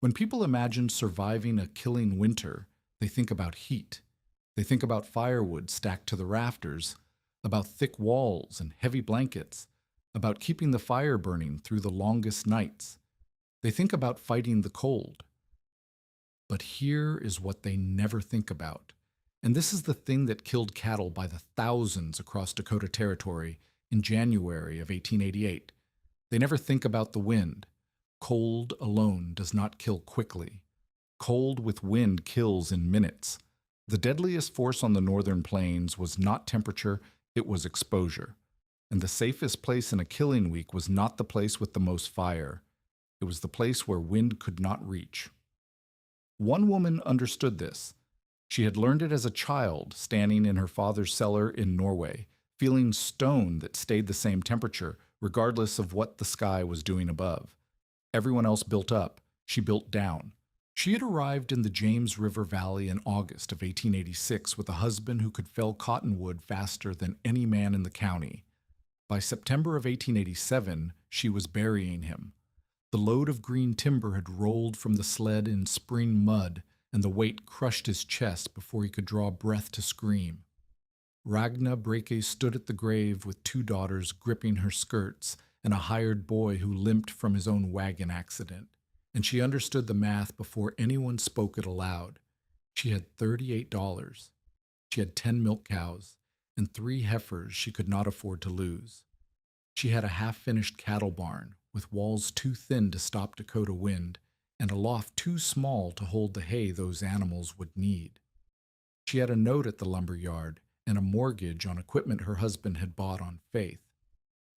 When people imagine surviving a killing winter, they think about heat. They think about firewood stacked to the rafters, about thick walls and heavy blankets, about keeping the fire burning through the longest nights. They think about fighting the cold. But here is what they never think about. And this is the thing that killed cattle by the thousands across Dakota Territory in January of 1888. They never think about the wind. Cold alone does not kill quickly. Cold with wind kills in minutes. The deadliest force on the northern plains was not temperature, it was exposure. And the safest place in a killing week was not the place with the most fire. It was the place where wind could not reach. One woman understood this. She had learned it as a child, standing in her father's cellar in Norway, feeling stone that stayed the same temperature, regardless of what the sky was doing above. Everyone else built up. She built down. She had arrived in the James River Valley in August of 1886 with a husband who could fell cottonwood faster than any man in the county. By September of 1887, she was burying him. The load of green timber had rolled from the sled in spring mud, and the weight crushed his chest before he could draw breath to scream. Ragna Breke stood at the grave with two daughters gripping her skirts and a hired boy who limped from his own wagon accident, and she understood the math before anyone spoke it aloud. She had $38. She had 10 milk cows and 3 heifers she could not afford to lose. She had a half-finished cattle barn with walls too thin to stop Dakota wind and a loft too small to hold the hay those animals would need. She had a note at the lumber yard and a mortgage on equipment her husband had bought on faith.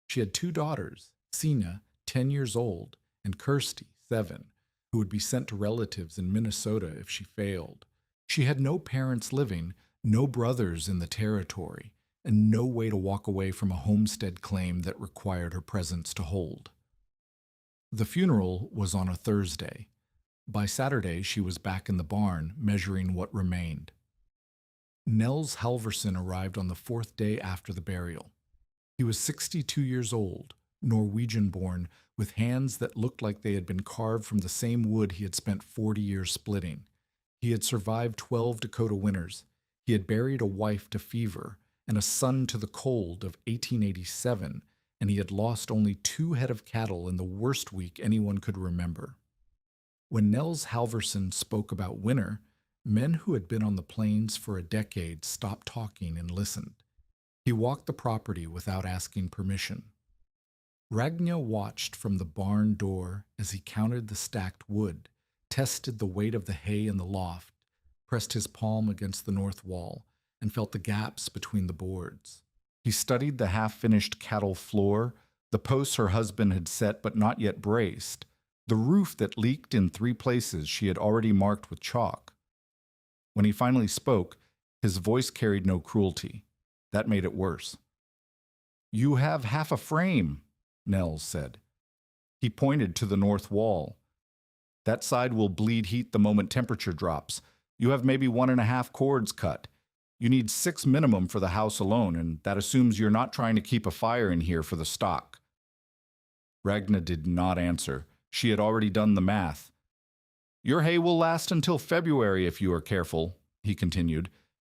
She had 2 daughters, Sina, 10 years old, and Kirsty, 7, who would be sent to relatives in Minnesota if she failed. She had no parents living, no brothers in the territory, and no way to walk away from a homestead claim that required her presence to hold. The funeral was on a Thursday. By Saturday, she was back in the barn, measuring what remained. Nels Halverson arrived on the 4th day after the burial. He was 62 years old, Norwegian-born, with hands that looked like they had been carved from the same wood he had spent 40 years splitting. He had survived 12 Dakota winters. He had buried a wife to fever and a son to the cold of 1887, and he had lost only 2 head of cattle in the worst week anyone could remember. When Nels Halverson spoke about winter, men who had been on the plains for a decade stopped talking and listened. He walked the property without asking permission. Ragna watched from the barn door as he counted the stacked wood, tested the weight of the hay in the loft, pressed his palm against the north wall, and felt the gaps between the boards. He studied the half-finished cattle floor, the posts her husband had set but not yet braced, the roof that leaked in 3 places she had already marked with chalk. When he finally spoke, his voice carried no cruelty. That made it worse. "You have half a frame," Nels said. He pointed to the north wall. "That side will bleed heat the moment temperature drops. You have maybe 1.5 cords cut. You need 6 minimum for the house alone, and that assumes you're not trying to keep a fire in here for the stock." Ragna did not answer. She had already done the math. "Your hay will last until February if you are careful," he continued.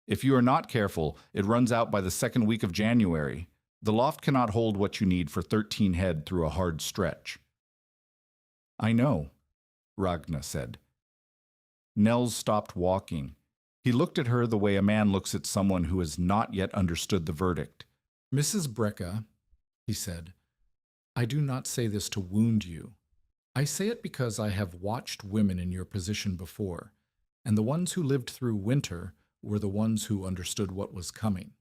"If you are not careful, it runs out by the 2nd week of January. The loft cannot hold what you need for 13 head through a hard stretch." "I know," Ragna said. Nels stopped walking. He looked at her the way a man looks at someone who has not yet understood the verdict. "Mrs. Breke," he said, "I do not say this to wound you. I say it because I have watched women in your position before, and the ones who lived through winter were the ones who understood what was coming."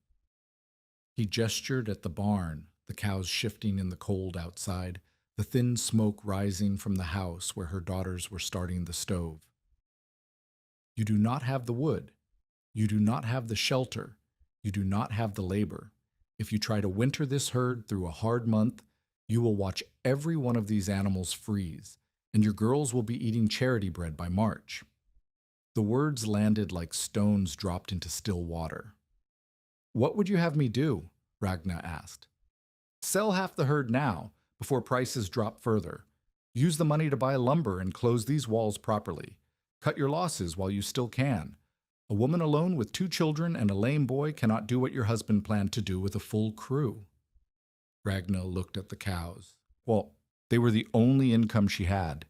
He gestured at the barn, the cows shifting in the cold outside, the thin smoke rising from the house where her daughters were starting the stove. "You do not have the wood. You do not have the shelter. You do not have the labor. If you try to winter this herd through a hard month, you will watch every one of these animals freeze, and your girls will be eating charity bread by March." The words landed like stones dropped into still water. "What would you have me do?" Ragna asked. "Sell half the herd now, before prices drop further. Use the money to buy lumber and close these walls properly. Cut your losses while you still can. A woman alone with 2 children and a lame boy cannot do what your husband planned to do with a full crew. Ragna looked at the cows. Well, they were the only income she had.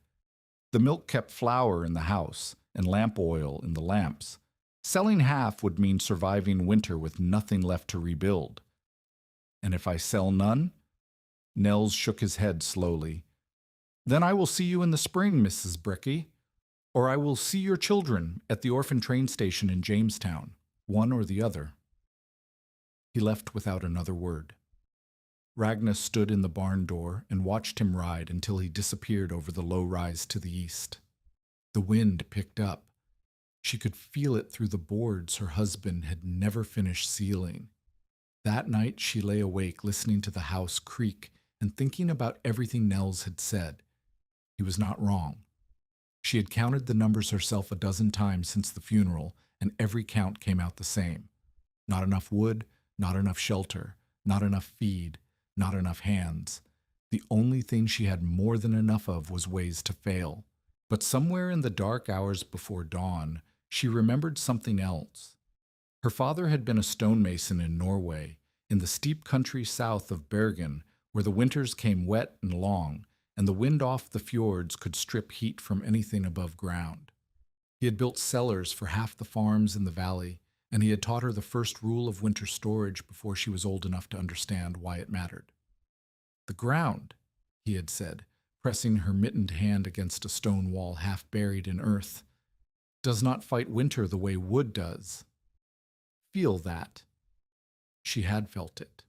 The milk kept flour in the house and lamp oil in the lamps. Selling half would mean surviving winter with nothing left to rebuild. And if I sell none? Nels shook his head slowly. Then I will see you in the spring, Mrs. Brecky, or I will see your children at the orphan train station in Jamestown, one or the other. He left without another word. Ragna stood in the barn door and watched him ride until he disappeared over the low rise to the east. The wind picked up. She could feel it through the boards her husband had never finished sealing. That night she lay awake listening to the house creak and thinking about everything Nels had said. He was not wrong. She had counted the numbers herself a dozen times since the funeral, and every count came out the same. Not enough wood, not enough shelter, not enough feed, not enough hands. The only thing she had more than enough of was ways to fail. But somewhere in the dark hours before dawn, she remembered something else. Her father had been a stonemason in Norway, in the steep country south of Bergen, where the winters came wet and long, and the wind off the fjords could strip heat from anything above ground. He had built cellars for half the farms in the valley, and he had taught her the first rule of winter storage before she was old enough to understand why it mattered. The ground, he had said, pressing her mittened hand against a stone wall half buried in earth, does not fight winter the way wood does. Feel that. She had felt it.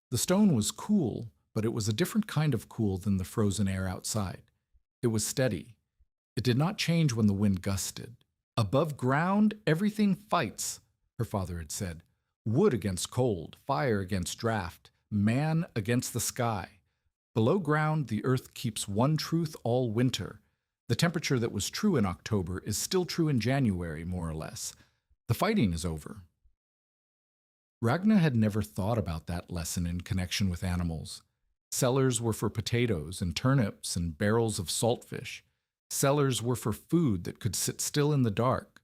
The stone was cool, but it was a different kind of cool than the frozen air outside. It was steady. It did not change when the wind gusted. Above ground, everything fights, her father had said. Wood against cold, fire against draft, man against the sky. Below ground, the earth keeps one truth all winter. The temperature that was true in October is still true in January, more or less. The fighting is over. Ragna had never thought about that lesson in connection with animals. Cellars were for potatoes and turnips and barrels of saltfish. Cellars were for food that could sit still in the dark.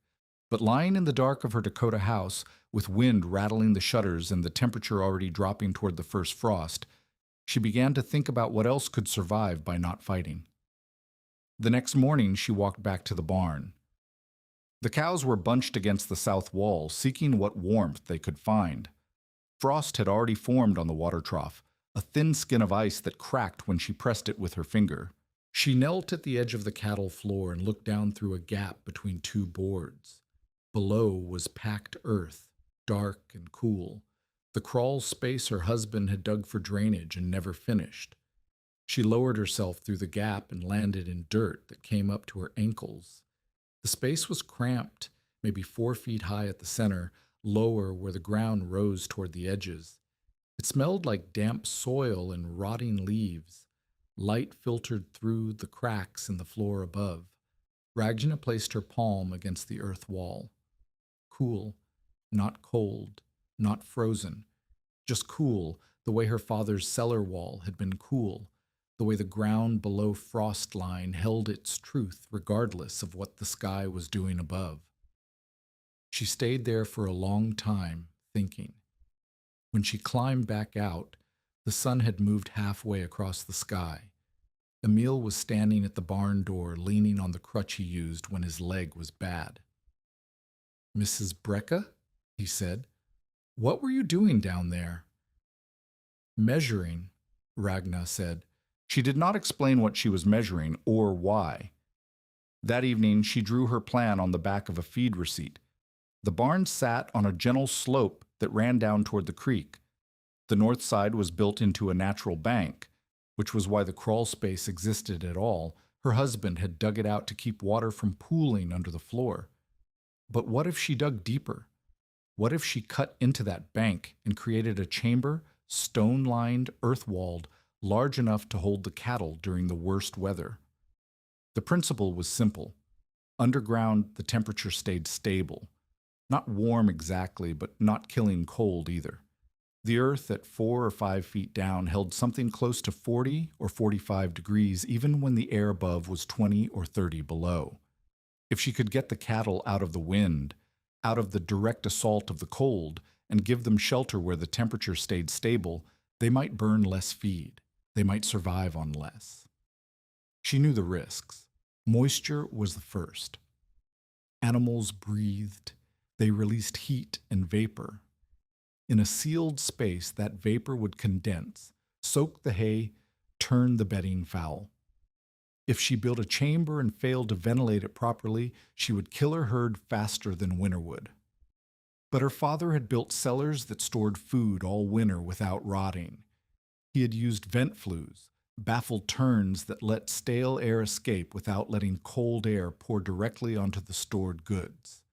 But lying in the dark of her Dakota house, with wind rattling the shutters and the temperature already dropping toward the first frost, she began to think about what else could survive by not fighting. The next morning she walked back to the barn. The cows were bunched against the south wall, seeking what warmth they could find. Frost had already formed on the water trough, a thin skin of ice that cracked when she pressed it with her finger. She knelt at the edge of the cattle floor and looked down through a gap between 2 boards. Below was packed earth, dark and cool, the crawl space her husband had dug for drainage and never finished. She lowered herself through the gap and landed in dirt that came up to her ankles. The space was cramped, maybe 4 feet high at the center, lower where the ground rose toward the edges. It smelled like damp soil and rotting leaves. Light filtered through the cracks in the floor above. Ragna placed her palm against the earth wall. Cool, not cold, not frozen, just cool, the way her father's cellar wall had been cool, the way the ground below frost line held its truth regardless of what the sky was doing above. She stayed there for a long time, thinking. When she climbed back out, the sun had moved halfway across the sky. Emil was standing at the barn door, leaning on the crutch he used when his leg was bad. "Mrs. Brecka," he said, "what were you doing down there?" "Measuring," Ragna said. She did not explain what she was measuring or why. That evening she drew her plan on the back of a feed receipt. The barn sat on a gentle slope that ran down toward the creek. The north side was built into a natural bank, which was why the crawl space existed at all. Her husband had dug it out to keep water from pooling under the floor. But what if she dug deeper? What if she cut into that bank and created a chamber, stone-lined, earth-walled, large enough to hold the cattle during the worst weather? The principle was simple. Underground, the temperature stayed stable. Not warm exactly, but not killing cold either. The earth at 4 or 5 feet down held something close to 40 or 45 degrees, even when the air above was 20 or 30 below. If she could get the cattle out of the wind, out of the direct assault of the cold, and give them shelter where the temperature stayed stable, they might burn less feed. They might survive on less. She knew the risks. Moisture was the first. Animals breathed. They released heat and vapor. In a sealed space, that vapor would condense, soak the hay, turn the bedding foul. If she built a chamber and failed to ventilate it properly, she would kill her herd faster than winter would. But her father had built cellars that stored food all winter without rotting. He had used vent flues, baffled turns that let stale air escape without letting cold air pour directly onto the stored goods.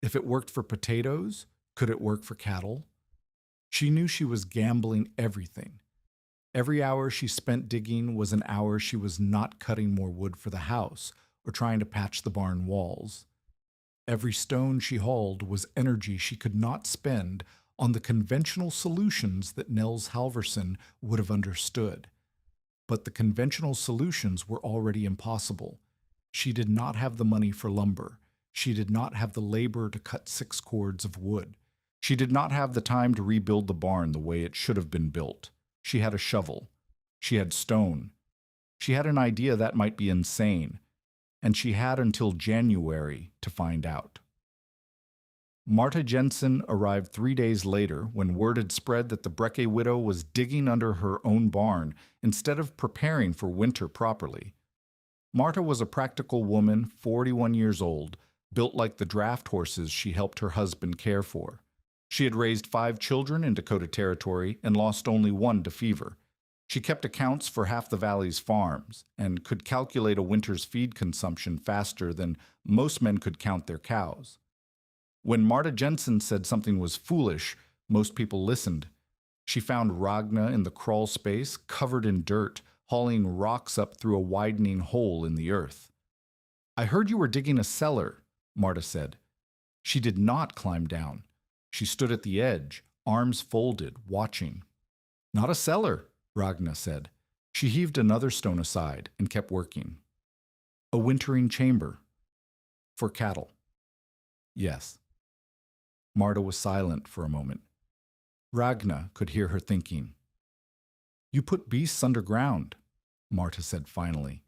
If it worked for potatoes, could it work for cattle? She knew she was gambling everything. Every hour she spent digging was an hour she was not cutting more wood for the house or trying to patch the barn walls. Every stone she hauled was energy she could not spend on the conventional solutions that Nels Halverson would have understood. But the conventional solutions were already impossible. She did not have the money for lumber. She did not have the labor to cut 6 cords of wood. She did not have the time to rebuild the barn the way it should have been built. She had a shovel. She had stone. She had an idea that might be insane, and she had until January to find out. Marta Jensen arrived 3 days later when word had spread that the Brekke widow was digging under her own barn instead of preparing for winter properly. Marta was a practical woman, 41 years old, built like the draft horses she helped her husband care for. She had raised 5 children in Dakota Territory and lost only 1 to fever. She kept accounts for half the valley's farms and could calculate a winter's feed consumption faster than most men could count their cows. When Marta Jensen said something was foolish, most people listened. She found Ragna in the crawl space, covered in dirt, hauling rocks up through a widening hole in the earth. "I heard you were digging a cellar," Marta said. She did not climb down. She stood at the edge, arms folded, watching. "Not a cellar," Ragna said. She heaved another stone aside and kept working. "A wintering chamber. For cattle." "Yes." Marta was silent for a moment. Ragna could hear her thinking. "You put beasts underground," Marta said finally,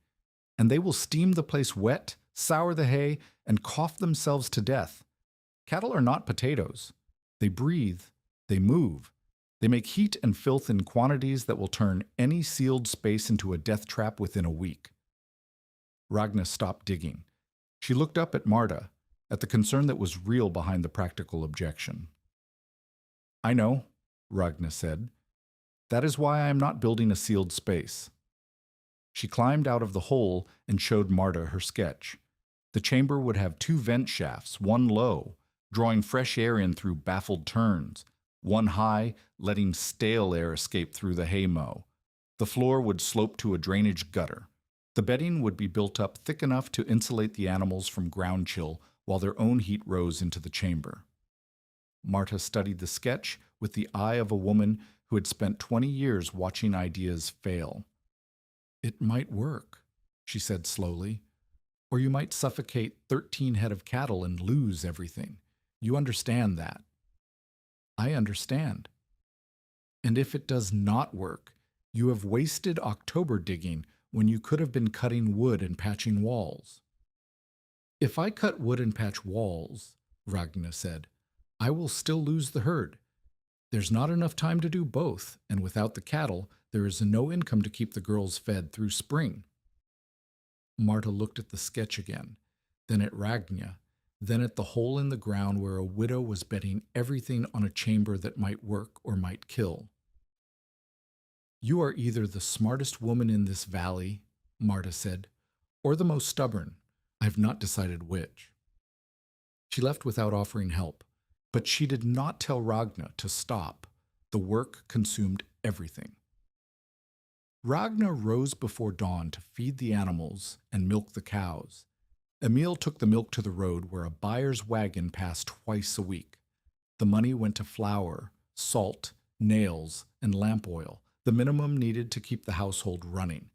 "and they will steam the place wet, sour the hay, and cough themselves to death. Cattle are not potatoes. They breathe, they move, they make heat and filth in quantities that will turn any sealed space into a death trap within a week." Ragna stopped digging. She looked up at Marta, at the concern that was real behind the practical objection. "I know," Ragna said. "That is why I am not building a sealed space." She climbed out of the hole and showed Marta her sketch. The chamber would have 2 vent shafts, one low, drawing fresh air in through baffled turns, one high, letting stale air escape through the hay mow. The floor would slope to a drainage gutter. The bedding would be built up thick enough to insulate the animals from ground chill while their own heat rose into the chamber. Marta studied the sketch with the eye of a woman who had spent 20 years watching ideas fail. "It might work," she said slowly, "or you might suffocate 13 head of cattle and lose everything. You understand that." "I understand." "And if it does not work, you have wasted October digging when you could have been cutting wood and patching walls." "If I cut wood and patch walls," Ragna said, "I will still lose the herd. There's not enough time to do both, and without the cattle, there is no income to keep the girls fed through spring." Marta looked at the sketch again, then at Ragna, then at the hole in the ground where a widow was betting everything on a chamber that might work or might kill. "You are either the smartest woman in this valley," Marta said, "or the most stubborn. I've not decided which." She left without offering help, but she did not tell Ragna to stop. The work consumed everything. Ragna rose before dawn to feed the animals and milk the cows. Emil took the milk to the road where a buyer's wagon passed twice a week. The money went to flour, salt, nails, and lamp oil, the minimum needed to keep the household running.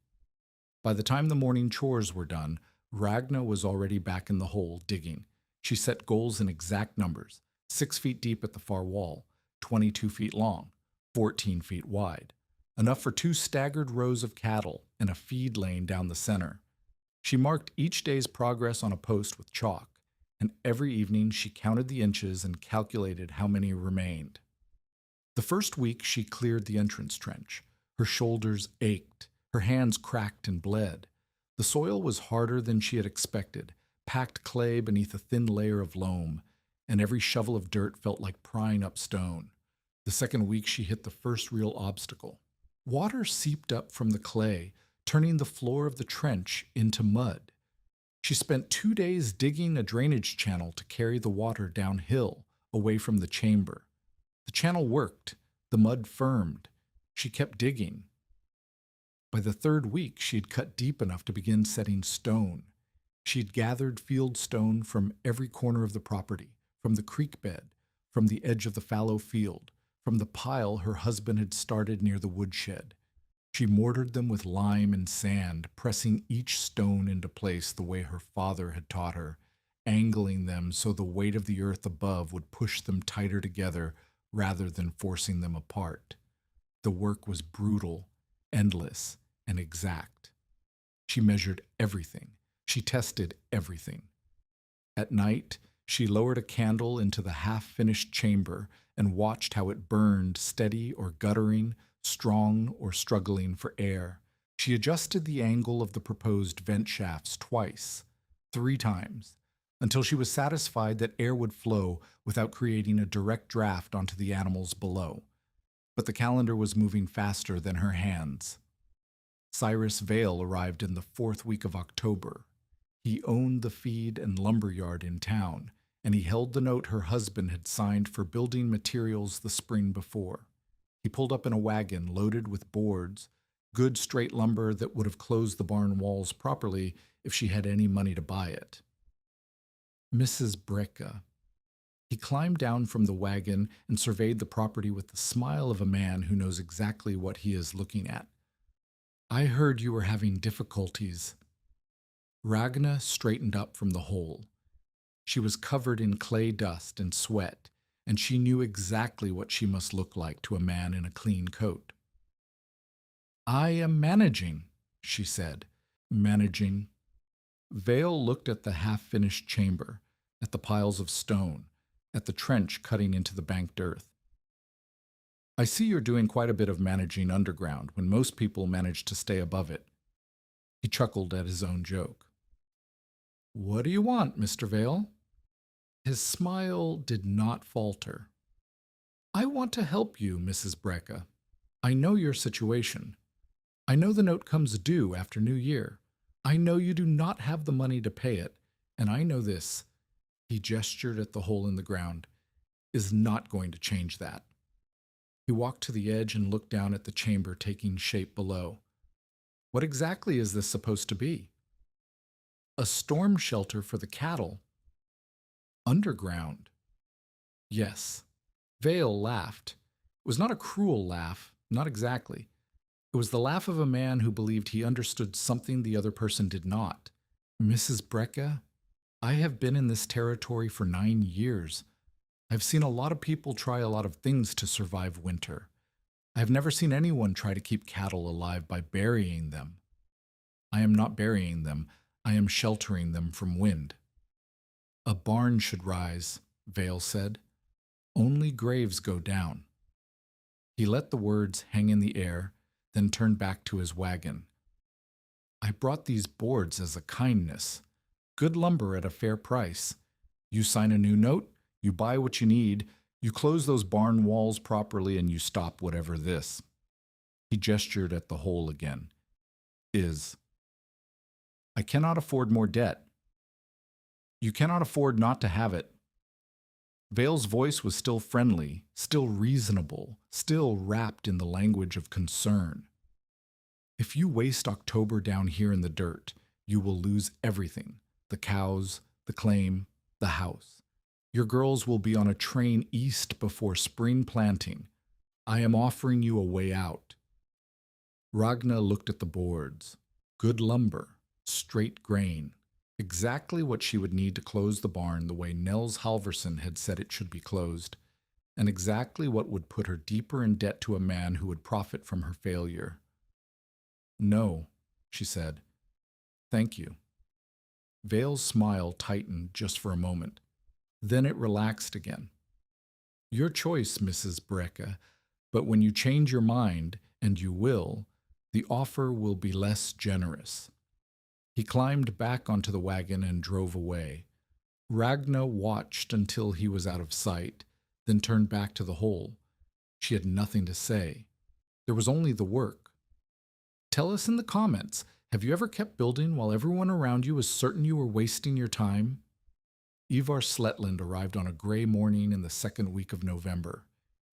By the time the morning chores were done, Ragna was already back in the hole digging. She set goals in exact numbers: 6 feet deep at the far wall, 22 feet long, 14 feet wide, enough for 2 staggered rows of cattle and a feed lane down the center. She marked each day's progress on a post with chalk, and every evening she counted the inches and calculated how many remained. The first week she cleared the entrance trench. Her shoulders ached, her hands cracked and bled. The soil was harder than she had expected, packed clay beneath a thin layer of loam, and every shovel of dirt felt like prying up stone. The second week she hit the first real obstacle. Water seeped up from the clay, turning the floor of the trench into mud. She spent 2 days digging a drainage channel to carry the water downhill, away from the chamber. The channel worked. The mud firmed. She kept digging. By the third week, she had cut deep enough to begin setting stone. She had gathered field stone from every corner of the property, from the creek bed, from the edge of the fallow field, from the pile her husband had started near the woodshed. She mortared them with lime and sand, pressing each stone into place the way her father had taught her, angling them so the weight of the earth above would push them tighter together rather than forcing them apart. The work was brutal, endless, and exact. She measured everything. She tested everything. At night, she lowered a candle into the half-finished chamber and watched how it burned, steady or guttering, strong or struggling for air. She adjusted the angle of the proposed vent shafts twice, 3 times, until she was satisfied that air would flow without creating a direct draft onto the animals below. But the calendar was moving faster than her hands. Cyrus Vale arrived in the 4th week of October. He owned the feed and lumber yard in town, and he held the note her husband had signed for building materials the spring before. He pulled up in a wagon loaded with boards, good straight lumber that would have closed the barn walls properly if she had any money to buy it. Mrs. Brecka. He climbed down from the wagon and surveyed the property with the smile of a man who knows exactly what he is looking at. I heard you were having difficulties. Ragna straightened up from the hole. She was covered in clay dust and sweat, and she knew exactly what she must look like to a man in a clean coat. I am managing, she said. Managing. Vale looked at the half-finished chamber, at the piles of stone, at the trench cutting into the banked earth. I see you're doing quite a bit of managing underground when most people manage to stay above it. He chuckled at his own joke. What do you want, Mr. Vale? His smile did not falter. I want to help you, Mrs. Brecka. I know your situation. I know the note comes due after New Year. I know you do not have the money to pay it, and I know this, he gestured at the hole in the ground, is not going to change that. He walked to the edge and looked down at the chamber taking shape below. What exactly is this supposed to be? A storm shelter for the cattle. Underground. Yes. Vale laughed. It was not a cruel laugh, not exactly. It was the laugh of a man who believed he understood something the other person did not. Mrs. Brecka, I have been in this territory for 9 years. I've seen a lot of people try a lot of things to survive winter. I have never seen anyone try to keep cattle alive by burying them. I am not burying them. I am sheltering them from wind. A barn should rise, Vale said. Only graves go down. He let the words hang in the air, then turned back to his wagon. I brought these boards as a kindness. Good lumber at a fair price. You sign a new note, you buy what you need, you close those barn walls properly, and you stop whatever this. He gestured at the hole again. Is. I cannot afford more debt. You cannot afford not to have it. Vale's voice was still friendly, still reasonable, still wrapped in the language of concern. If you waste October down here in the dirt, you will lose everything. The cows, the claim, the house. Your girls will be on a train east before spring planting. I am offering you a way out. Ragna looked at the boards. Good lumber, straight grain, exactly what she would need to close the barn the way Nels Halverson had said it should be closed, and exactly what would put her deeper in debt to a man who would profit from her failure. No, she said. Thank you. Vale's smile tightened just for a moment. Then it relaxed again. Your choice, Mrs. Brecka, but when you change your mind, and you will, the offer will be less generous. He climbed back onto the wagon and drove away. Ragna watched until he was out of sight, then turned back to the hole. She had nothing to say. There was only the work. Tell us in the comments, have you ever kept building while everyone around you was certain you were wasting your time? Ivar Sletland arrived on a gray morning in the second week of November.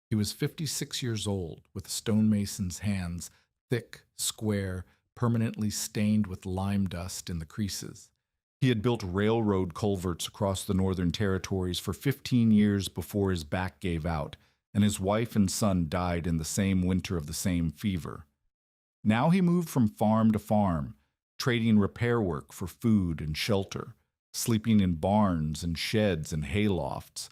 He was 56 years old, with a stonemason's hands, thick, square, permanently stained with lime dust in the creases. He had built railroad culverts across the Northern Territories for 15 years before his back gave out, and his wife and son died in the same winter of the same fever. Now he moved from farm to farm, trading repair work for food and shelter, sleeping in barns and sheds and haylofts.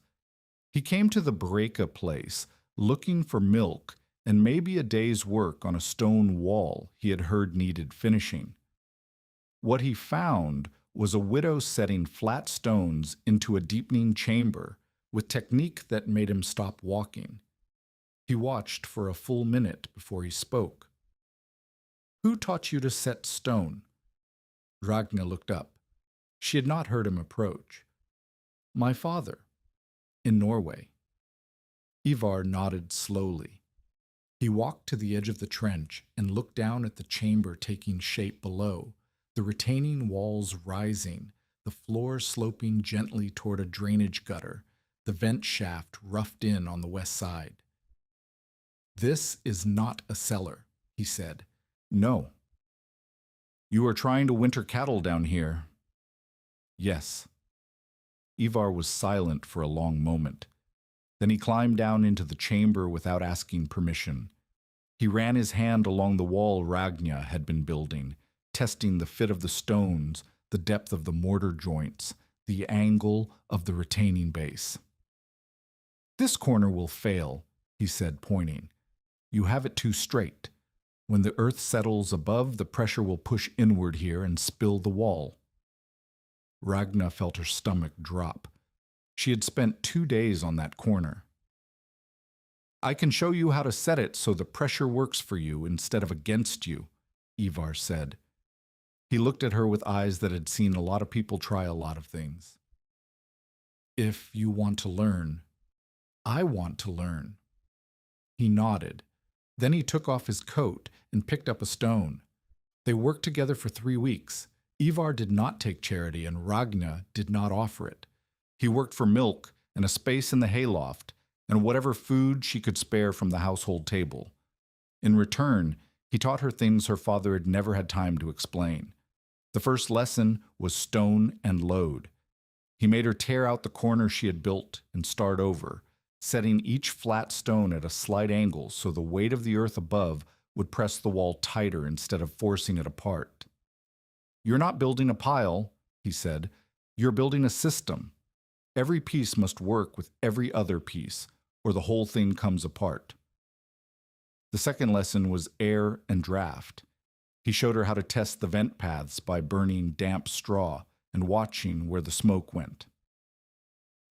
He came to the Brecka place, looking for milk and maybe a day's work on a stone wall he had heard needed finishing. What he found was a widow setting flat stones into a deepening chamber with technique that made him stop walking. He watched for a full minute before he spoke. Who taught you to set stone? Ragna looked up. She had not heard him approach. My father, in Norway. Ivar nodded slowly. He walked to the edge of the trench and looked down at the chamber taking shape below, the retaining walls rising, the floor sloping gently toward a drainage gutter, the vent shaft roughed in on the west side. This is not a cellar, he said. No. You are trying to winter cattle down here. Yes. Ivar was silent for a long moment. Then he climbed down into the chamber without asking permission. He ran his hand along the wall Ragna had been building, testing the fit of the stones, the depth of the mortar joints, the angle of the retaining base. This corner will fail, he said, pointing. You have it too straight. When the earth settles above, the pressure will push inward here and spill the wall. Ragna felt her stomach drop. She had spent 2 days on that corner. I can show you how to set it so the pressure works for you instead of against you, Ivar said. He looked at her with eyes that had seen a lot of people try a lot of things. If you want to learn, I want to learn. He nodded. Then he took off his coat and picked up a stone. They worked together for 3 weeks. Ivar did not take charity and Ragna did not offer it. He worked for milk and a space in the hayloft and whatever food she could spare from the household table. In return, he taught her things her father had never had time to explain. The first lesson was stone and load. He made her tear out the corner she had built and start over, setting each flat stone at a slight angle so the weight of the earth above would press the wall tighter instead of forcing it apart. You're not building a pile, he said. You're building a system. Every piece must work with every other piece, or the whole thing comes apart. The second lesson was air and draft. He showed her how to test the vent paths by burning damp straw and watching where the smoke went.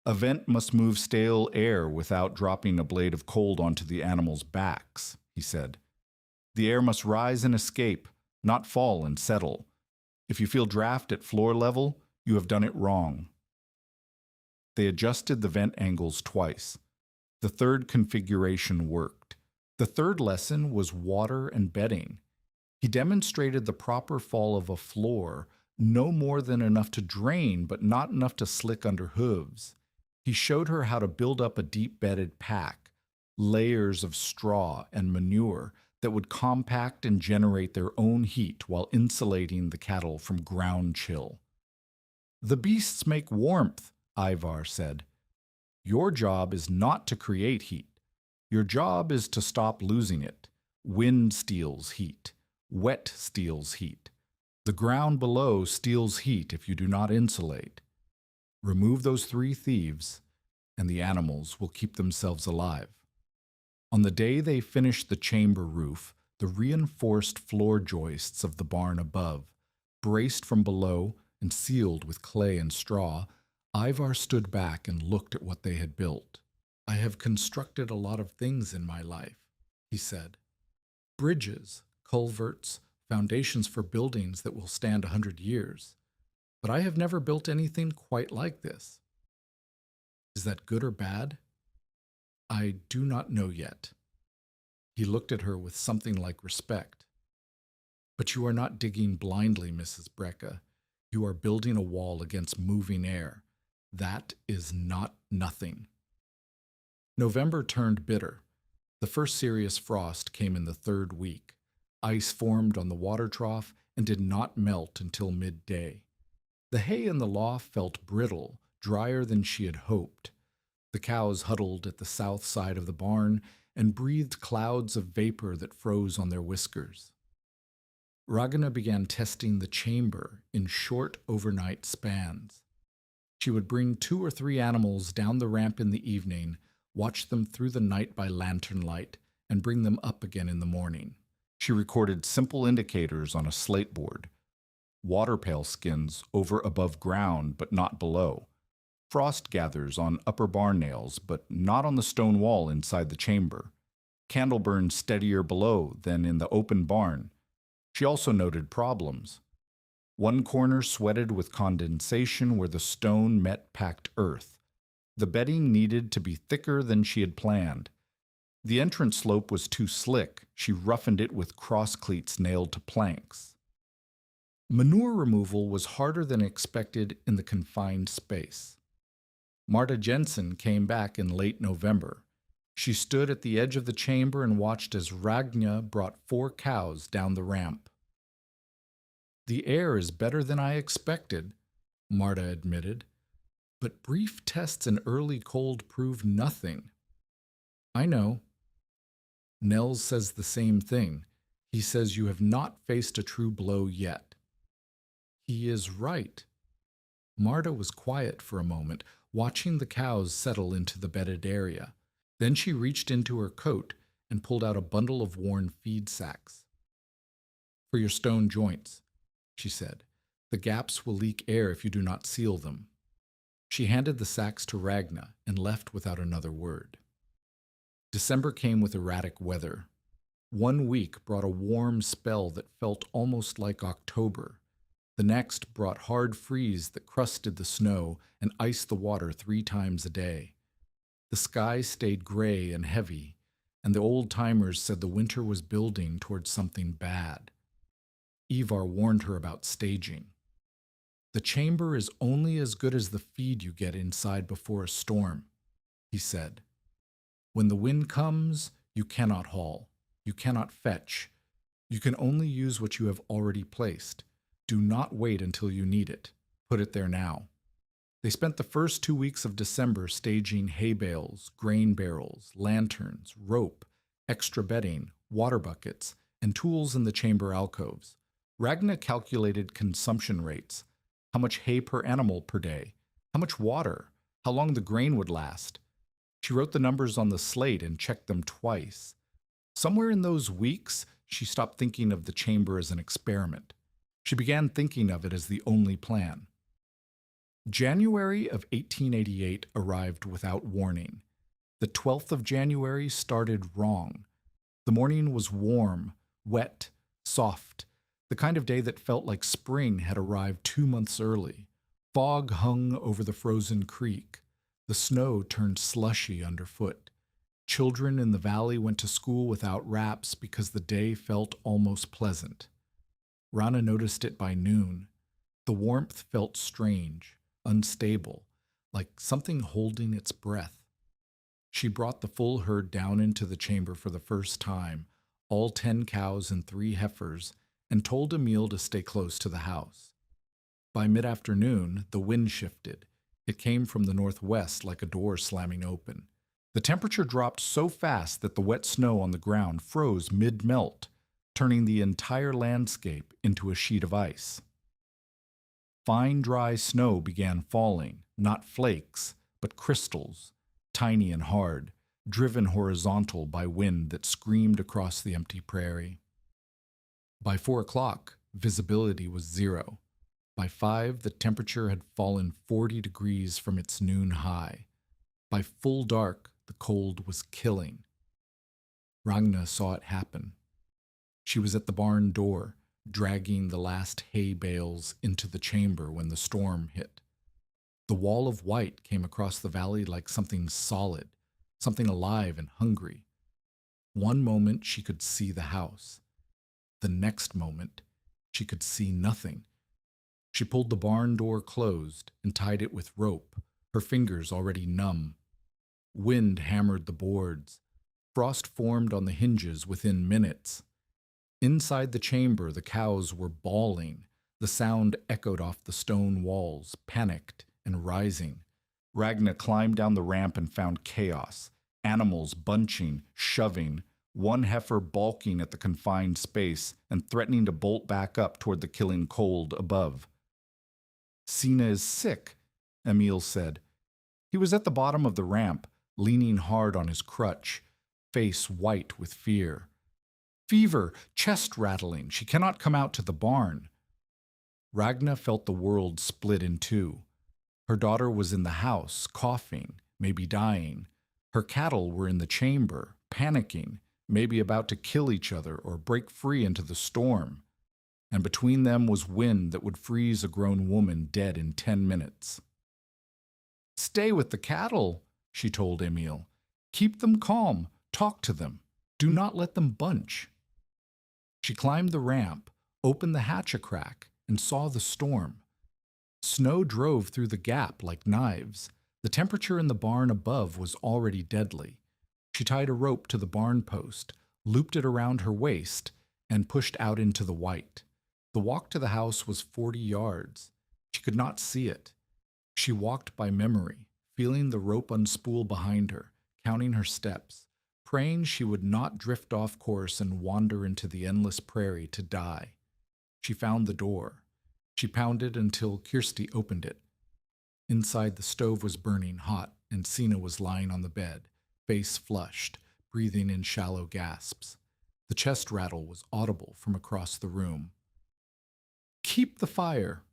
A vent must move stale air without dropping a blade of cold onto the animals' backs, he said. The air must rise and escape, not fall and settle. If you feel draft at floor level, you have done it wrong. They adjusted the vent angles twice. The third configuration worked. The third lesson was water and bedding. He demonstrated the proper fall of a floor, no more than enough to drain, but not enough to slick under hooves. He showed her how to build up a deep-bedded pack, layers of straw and manure that would compact and generate their own heat while insulating the cattle from ground chill. The beasts make warmth, Ivar said. Your job is not to create heat. Your job is to stop losing it. Wind steals heat. Wet steals heat. The ground below steals heat if you do not insulate. Remove those three thieves, and the animals will keep themselves alive. On the day they finished the chamber roof, the reinforced floor joists of the barn above, braced from below and sealed with clay and straw, Ivar stood back and looked at what they had built. I have constructed a lot of things in my life, he said. Bridges, culverts, foundations for buildings that will stand 100 years. But I have never built anything quite like this. Is that good or bad? I do not know yet. He looked at her with something like respect. But you are not digging blindly, Mrs. Brecka. You are building a wall against moving air. That is not nothing. November turned bitter. The first serious frost came in the third week. Ice formed on the water trough and did not melt until midday. The hay in the loft felt brittle, drier than she had hoped. The cows huddled at the south side of the barn and breathed clouds of vapor that froze on their whiskers. Ragna began testing the chamber in short overnight spans. She would bring 2 or 3 animals down the ramp in the evening, watch them through the night by lantern light, and bring them up again in the morning. She recorded simple indicators on a slate board. Water pail skins over above ground but not below. Frost gathers on upper barn nails but not on the stone wall inside the chamber. Candle burns steadier below than in the open barn. She also noted problems. One corner sweated with condensation where the stone met packed earth. The bedding needed to be thicker than she had planned. The entrance slope was too slick. She roughened it with cross cleats nailed to planks. Manure removal was harder than expected in the confined space. Marta Jensen came back in late November. She stood at the edge of the chamber and watched as Ragna brought 4 cows down the ramp. The air is better than I expected, Marta admitted, but brief tests and early cold prove nothing. I know. Nels says the same thing. He says you have not faced a true blow yet. He is right. Marta was quiet for a moment, watching the cows settle into the bedded area. Then she reached into her coat and pulled out a bundle of worn feed sacks. For your stone joints, she said. The gaps will leak air if you do not seal them. She handed the sacks to Ragna and left without another word. December came with erratic weather. 1 week brought a warm spell that felt almost like October. The next brought hard freeze that crusted the snow and iced the water 3 times a day. The sky stayed gray and heavy, and the old-timers said the winter was building towards something bad. Ivar warned her about staging. The chamber is only as good as the feed you get inside before a storm, he said. When the wind comes, you cannot haul. You cannot fetch. You can only use what you have already placed. Do not wait until you need it. Put it there now. They spent the first 2 weeks of December staging hay bales, grain barrels, lanterns, rope, extra bedding, water buckets, and tools in the chamber alcoves. Ragna calculated consumption rates, how much hay per animal per day, how much water, how long the grain would last. She wrote the numbers on the slate and checked them twice. Somewhere in those weeks, she stopped thinking of the chamber as an experiment. She began thinking of it as the only plan. January of 1888 arrived without warning. The 12th of January started wrong. The morning was warm, wet, soft, the kind of day that felt like spring had arrived 2 months early. Fog hung over the frozen creek. The snow turned slushy underfoot. Children in the valley went to school without wraps because the day felt almost pleasant. Rana noticed it by noon. The warmth felt strange, unstable, like something holding its breath. She brought the full herd down into the chamber for the first time, all 10 cows and 3 heifers, and told Emil to stay close to the house. By mid-afternoon, the wind shifted. It came from the northwest like a door slamming open. The temperature dropped so fast that the wet snow on the ground froze mid-melt, turning the entire landscape into a sheet of ice. Fine, dry snow began falling, not flakes, but crystals, tiny and hard, driven horizontal by wind that screamed across the empty prairie. By 4 o'clock, visibility was 0. By 5, the temperature had fallen 40 degrees from its noon high. By full dark, the cold was killing. Ragna saw it happen. She was at the barn door, dragging the last hay bales into the chamber when the storm hit. The wall of white came across the valley like something solid, something alive and hungry. One moment she could see the house. The next moment, she could see nothing. She pulled the barn door closed and tied it with rope, her fingers already numb. Wind hammered the boards. Frost formed on the hinges within minutes. Inside the chamber, the cows were bawling. The sound echoed off the stone walls, panicked and rising. Ragna climbed down the ramp and found chaos. Animals bunching, shoving, one heifer balking at the confined space and threatening to bolt back up toward the killing cold above. "Sina is sick," Emil said. He was at the bottom of the ramp, leaning hard on his crutch, face white with fear. "Fever, chest rattling. She cannot come out to the barn." Ragna felt the world split in two. Her daughter was in the house, coughing, maybe dying. Her cattle were in the chamber, panicking, maybe about to kill each other or break free into the storm. And between them was wind that would freeze a grown woman dead in 10 minutes. "Stay with the cattle," she told Emil. "Keep them calm. Talk to them. Do not let them bunch." She climbed the ramp, opened the hatch a crack, and saw the storm. Snow drove through the gap like knives. The temperature in the barn above was already deadly. She tied a rope to the barn post, looped it around her waist, and pushed out into the white. The walk to the house was 40 yards. She could not see it. She walked by memory, feeling the rope unspool behind her, counting her steps, praying she would not drift off course and wander into the endless prairie to die. She found the door. She pounded until Kirsty opened it. Inside, the stove was burning hot, and Sina was lying on the bed, face flushed, breathing in shallow gasps. The chest rattle was audible from across the room. "Keep the fire,"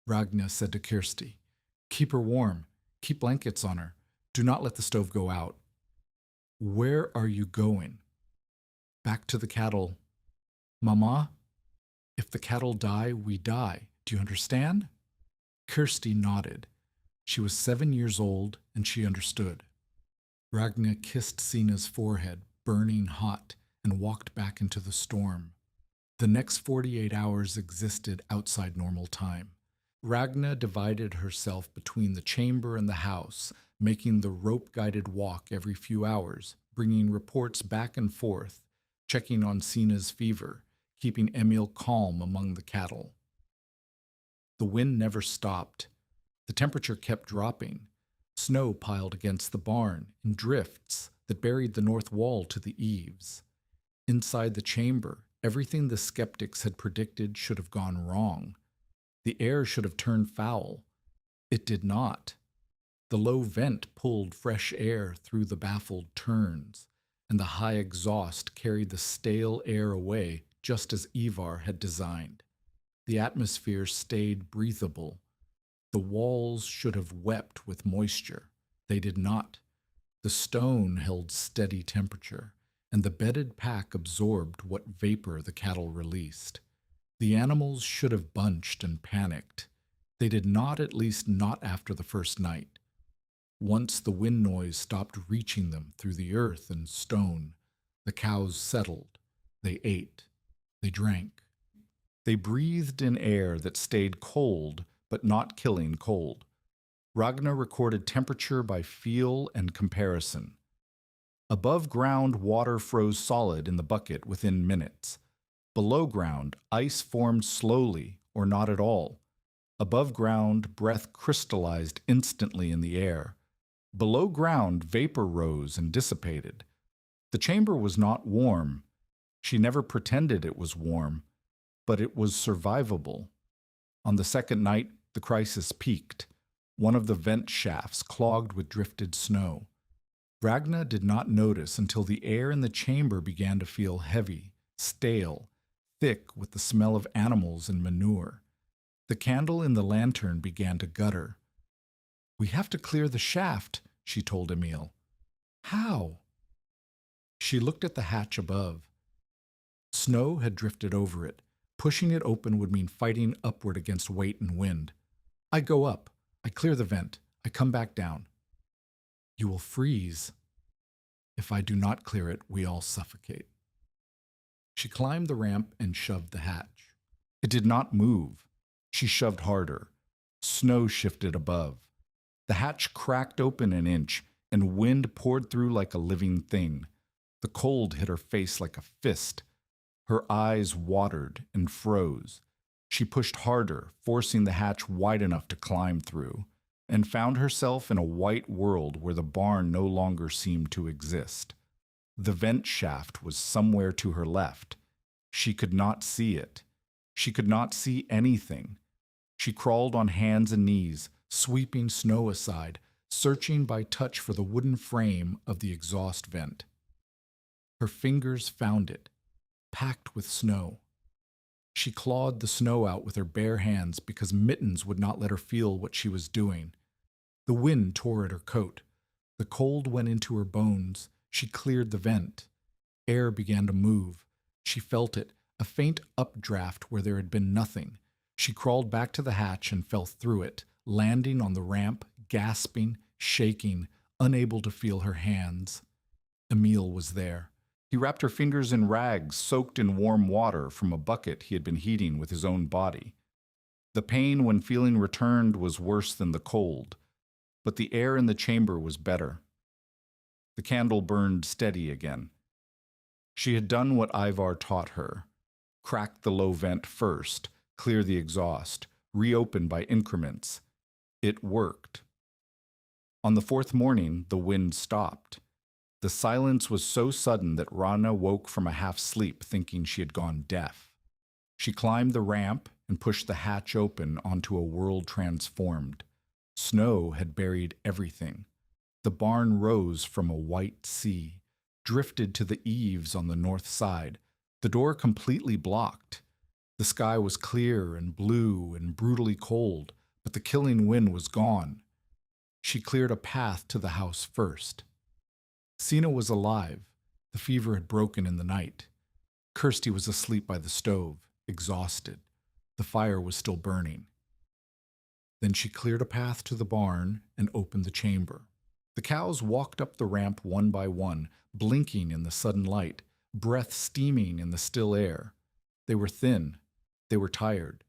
Ragna said to Kirsty. "Keep her warm. Keep blankets on her. Do not let the stove go out." "Where are you going?" "Back to the cattle." "Mama, if the cattle die, we die. Do you understand?" Kirsty nodded. She was 7 years old, and she understood. Ragna kissed Sina's forehead, burning hot, and walked back into the storm. The next 48 hours existed outside normal time. Ragna divided herself between the chamber and the house, making the rope-guided walk every few hours, bringing reports back and forth, checking on Sina's fever, keeping Emil calm among the cattle. The wind never stopped. The temperature kept dropping. Snow piled against the barn in drifts that buried the north wall to the eaves. Inside the chamber, everything the skeptics had predicted should have gone wrong. The air should have turned foul. It did not. The low vent pulled fresh air through the baffled turns, and the high exhaust carried the stale air away just as Ivar had designed. The atmosphere stayed breathable. The walls should have wept with moisture. They did not. The stone held steady temperature, and the bedded pack absorbed what vapor the cattle released. The animals should have bunched and panicked. They did not, at least not after the first night. Once the wind noise stopped reaching them through the earth and stone, the cows settled. They ate. They drank. They breathed in air that stayed cold, but not killing cold. Ragna recorded temperature by feel and comparison. Above ground, water froze solid in the bucket within minutes. Below ground, ice formed slowly or not at all. Above ground, breath crystallized instantly in the air. Below ground, vapor rose and dissipated. The chamber was not warm. She never pretended it was warm, but it was survivable. On the second night, the crisis peaked. One of the vent shafts clogged with drifted snow. Ragna did not notice until the air in the chamber began to feel heavy, stale, thick with the smell of animals and manure. The candle in the lantern began to gutter. "We have to clear the shaft," she told Emil. "How?" She looked at the hatch above. Snow had drifted over it. Pushing it open would mean fighting upward against weight and wind. "I go up. I clear the vent. I come back down." "You will freeze." "If I do not clear it, we all suffocate." She climbed the ramp and shoved the hatch. It did not move. She shoved harder. Snow shifted above. The hatch cracked open an inch, and wind poured through like a living thing. The cold hit her face like a fist. Her eyes watered and froze. She pushed harder, forcing the hatch wide enough to climb through, and found herself in a white world where the barn no longer seemed to exist. The vent shaft was somewhere to her left. She could not see it. She could not see anything. She crawled on hands and knees, sweeping snow aside, searching by touch for the wooden frame of the exhaust vent. Her fingers found it, packed with snow. She clawed the snow out with her bare hands because mittens would not let her feel what she was doing. The wind tore at her coat. The cold went into her bones. She cleared the vent. Air began to move. She felt it, a faint updraft where there had been nothing. She crawled back to the hatch and fell through it, landing on the ramp, gasping, shaking, unable to feel her hands. Emil was there. He wrapped her fingers in rags soaked in warm water from a bucket he had been heating with his own body. The pain when feeling returned was worse than the cold, but the air in the chamber was better. The candle burned steady again. She had done what Ivar taught her. Crack the low vent first, clear the exhaust, reopen by increments. It worked. On the fourth morning, the wind stopped. The silence was so sudden that Rana woke from a half-sleep thinking she had gone deaf. She climbed the ramp and pushed the hatch open onto a world transformed. Snow had buried everything. The barn rose from a white sea, drifted to the eaves on the north side, the door completely blocked. The sky was clear and blue and brutally cold, but the killing wind was gone. She cleared a path to the house first. Sina was alive. The fever had broken in the night. Kirsty was asleep by the stove, exhausted. The fire was still burning. Then she cleared a path to the barn and opened the chamber. The cows walked up the ramp one by one, blinking in the sudden light, breath steaming in the still air. They were thin. They were tired.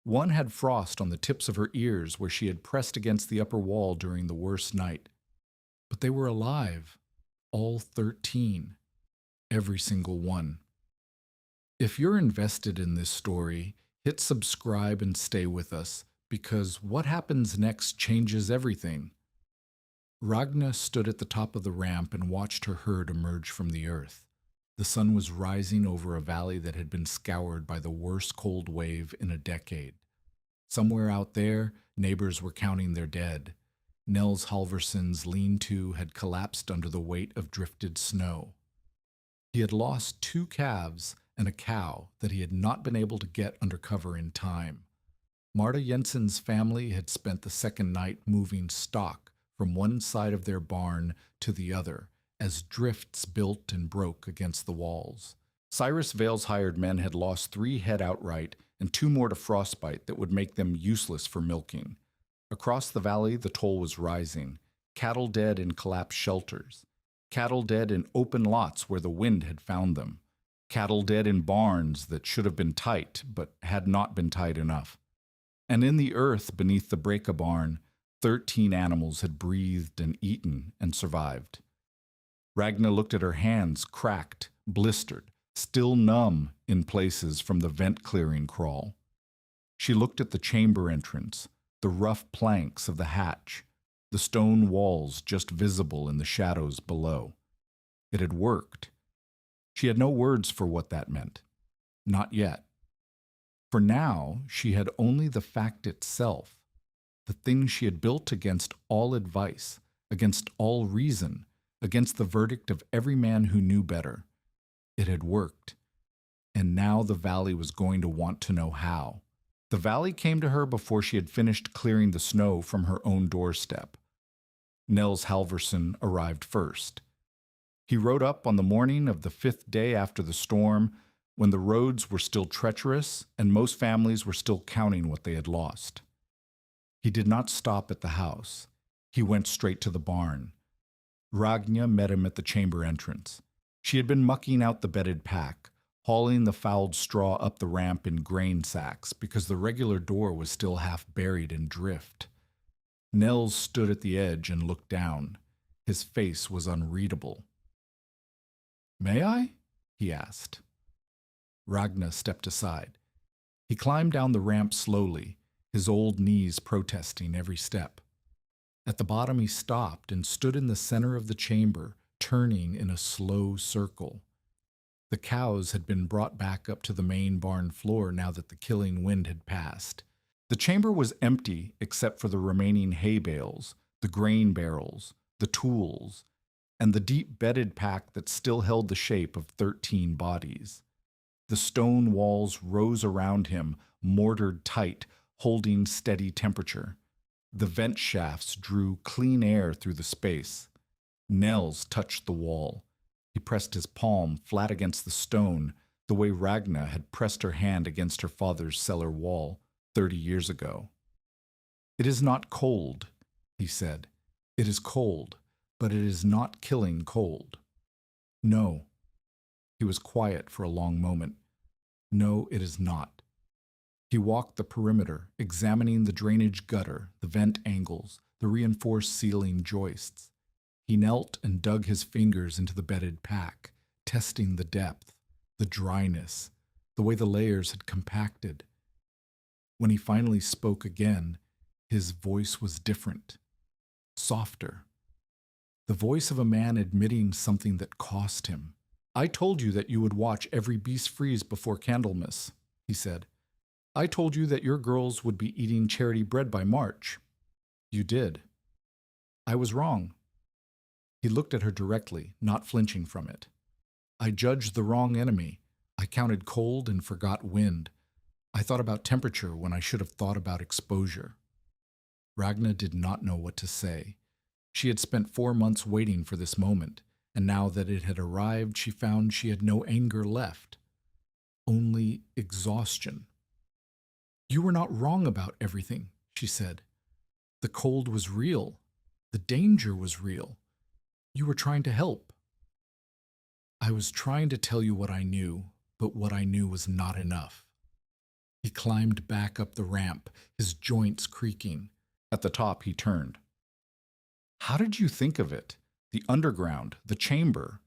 One had frost on the tips of her ears where she had pressed against the upper wall during the worst night. But they were alive, all 13, every single one. If you're invested in this story, hit subscribe and stay with us, because what happens next changes everything. Ragna stood at the top of the ramp and watched her herd emerge from the earth. The sun was rising over a valley that had been scoured by the worst cold wave in a decade. Somewhere out there, neighbors were counting their dead. Nels Halverson's lean-to had collapsed under the weight of drifted snow. He had lost 2 calves and a cow that he had not been able to get under cover in time. Marta Jensen's family had spent the second night moving stock from one side of their barn to the other as drifts built and broke against the walls. Cyrus Vale's hired men had lost 3 head outright and 2 more to frostbite that would make them useless for milking. Across the valley, the toll was rising. Cattle dead in collapsed shelters. Cattle dead in open lots where the wind had found them. Cattle dead in barns that should have been tight, but had not been tight enough. And in the earth beneath the break-a-barn, 13 animals had breathed and eaten and survived. Ragna looked at her hands, cracked, blistered, still numb in places from the vent-clearing crawl. She looked at the chamber entrance, the rough planks of the hatch, the stone walls just visible in the shadows below. It had worked. She had no words for what that meant. Not yet. For now, she had only the fact itself, the thing she had built against all advice, against all reason, against the verdict of every man who knew better. It had worked. And now the valley was going to want to know how. The valley came to her before she had finished clearing the snow from her own doorstep. Nels Halverson arrived first. He rode up on the morning of the 5th day after the storm, when the roads were still treacherous and most families were still counting what they had lost. He did not stop at the house. He went straight to the barn. Ragna met him at the chamber entrance. She had been mucking out the bedded pack, hauling the fouled straw up the ramp in grain sacks because the regular door was still half buried in drift. Nels stood at the edge and looked down. His face was unreadable. "May I?" he asked. Ragna stepped aside. He climbed down the ramp slowly, his old knees protesting every step. At the bottom he stopped and stood in the center of the chamber, turning in a slow circle. The cows had been brought back up to the main barn floor now that the killing wind had passed. The chamber was empty except for the remaining hay bales, the grain barrels, the tools, and the deep bedded pack that still held the shape of 13 bodies. The stone walls rose around him, mortared tight, holding steady temperature. The vent shafts drew clean air through the space. Nels touched the wall. He pressed his palm flat against the stone, the way Ragna had pressed her hand against her father's cellar wall 30 years ago. "It is not cold," he said. "It is cold, but it is not killing cold." "No." He was quiet for a long moment. "No, it is not." He walked the perimeter, examining the drainage gutter, the vent angles, the reinforced ceiling joists. He knelt and dug his fingers into the bedded pack, testing the depth, the dryness, the way the layers had compacted. When he finally spoke again, his voice was different, softer. The voice of a man admitting something that cost him. "I told you that you would watch every beast freeze before Candlemas," he said. "I told you that your girls would be eating charity bread by March. You did. I was wrong." He looked at her directly, not flinching from it. "I judged the wrong enemy. I counted cold and forgot wind. I thought about temperature when I should have thought about exposure." Ragna did not know what to say. She had spent 4 months waiting for this moment, and now that it had arrived, she found she had no anger left. Only exhaustion. "You were not wrong about everything," she said. "The cold was real. The danger was real. You were trying to help." "I was trying to tell you what I knew, but what I knew was not enough." He climbed back up the ramp, his joints creaking. At the top he turned. "How did you think of it? The underground, the chamber?"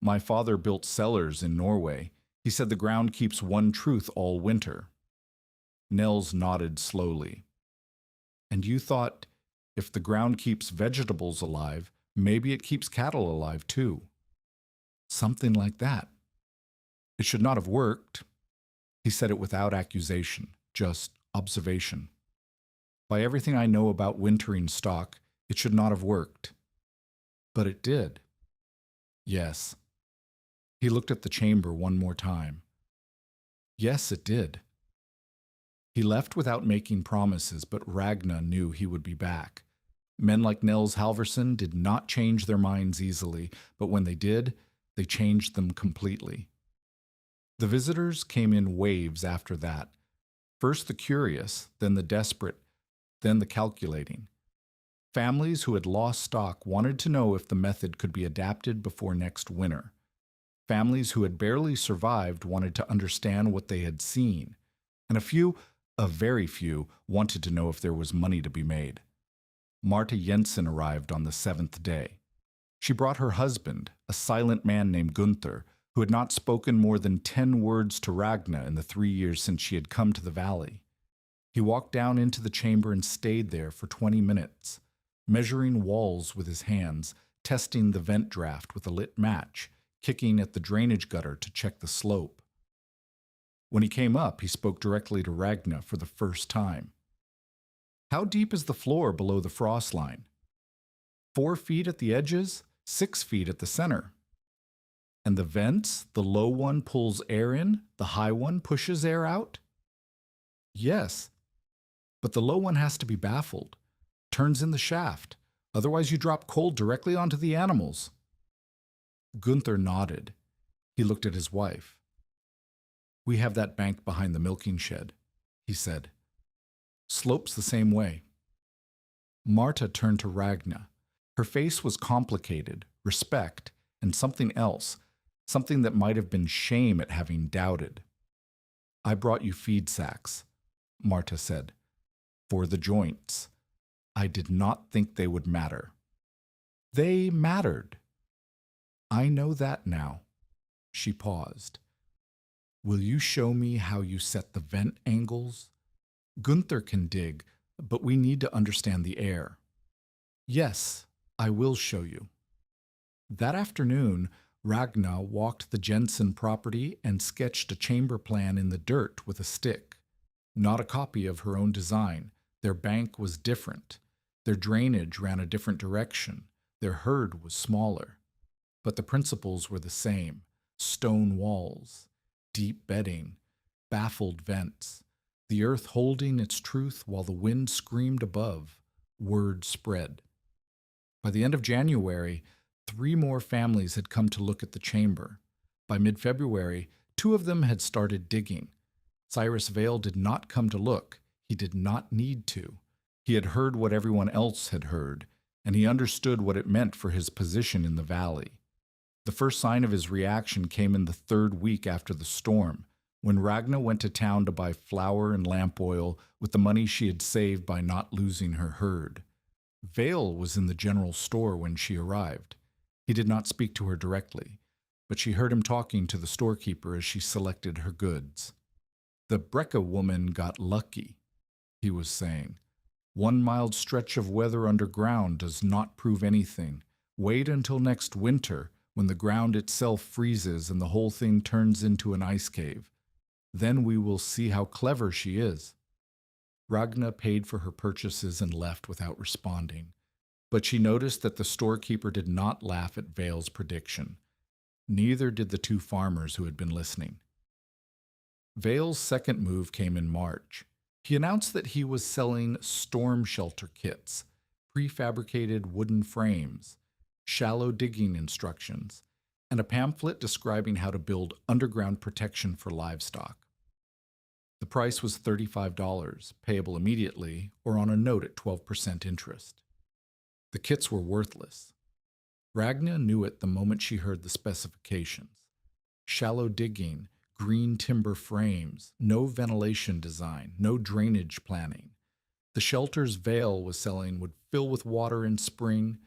"My father built cellars in Norway. He said the ground keeps one truth all winter." Nels nodded slowly. "And you thought, if the ground keeps vegetables alive, maybe it keeps cattle alive too." "Something like that." "It should not have worked." He said it without accusation, just observation. "By everything I know about wintering stock, it should not have worked." "But it did." "Yes." He looked at the chamber one more time. "Yes, it did." He left without making promises, but Ragna knew he would be back. Men like Nels Halverson did not change their minds easily, but when they did, they changed them completely. The visitors came in waves after that. First the curious, then the desperate, then the calculating. Families who had lost stock wanted to know if the method could be adapted before next winter. Families who had barely survived wanted to understand what they had seen. And a very few, wanted to know if there was money to be made. Marta Jensen arrived on the 7th day. She brought her husband, a silent man named Gunther, who had not spoken more than 10 words to Ragna in the 3 years since she had come to the valley. He walked down into the chamber and stayed there for 20 minutes. measuring walls with his hands, testing the vent draft with a lit match, kicking at the drainage gutter to check the slope. When he came up, he spoke directly to Ragna for the first time. How deep is the floor below the frost line? 4 feet at the edges, 6 feet at the center. And the vents, the low one pulls air in, the high one pushes air out? Yes, but the low one has to be baffled, turns in the shaft, otherwise you drop cold directly onto the animals. Gunther nodded. He looked at his wife. We have that bank behind the milking shed, he said. Slopes the same way. Marta turned to Ragna. Her face was complicated, respect, and something else, something that might have been shame at having doubted. I brought you feed sacks, Marta said, for the joints. I did not think they would matter. They mattered. I know that now. She paused. Will you show me how you set the vent angles? Gunther can dig, but we need to understand the air. Yes, I will show you. That afternoon, Ragna walked the Jensen property and sketched a chamber plan in the dirt with a stick. Not a copy of her own design. Their bank was different. Their drainage ran a different direction. Their herd was smaller. But the principles were the same. Stone walls, deep bedding, baffled vents, the earth holding its truth while the wind screamed above. Word spread. By the end of January, 3 more families had come to look at the chamber. By mid-February, 2 of them had started digging. Cyrus Vale did not come to look. He did not need to. He had heard what everyone else had heard, and he understood what it meant for his position in the valley. The first sign of his reaction came in the 3rd week after the storm, when Ragna went to town to buy flour and lamp oil with the money she had saved by not losing her herd. Vale was in the general store when she arrived. He did not speak to her directly, but she heard him talking to the storekeeper as she selected her goods. The Brecka woman got lucky, he was saying. 1 mild stretch of weather underground does not prove anything. Wait until next winter, when the ground itself freezes and the whole thing turns into an ice cave. Then we will see how clever she is. Ragna paid for her purchases and left without responding, but she noticed that the storekeeper did not laugh at Vale's prediction. Neither did the 2 farmers who had been listening. Vale's second move came in March. He announced that he was selling storm shelter kits, prefabricated wooden frames, shallow digging instructions, and a pamphlet describing how to build underground protection for livestock. The price was $35, payable immediately or on a note at 12% interest. The kits were worthless. Ragna knew it the moment she heard the specifications. Shallow digging, green timber frames, no ventilation design, no drainage planning. The shelters Vale was selling would fill with water in spring,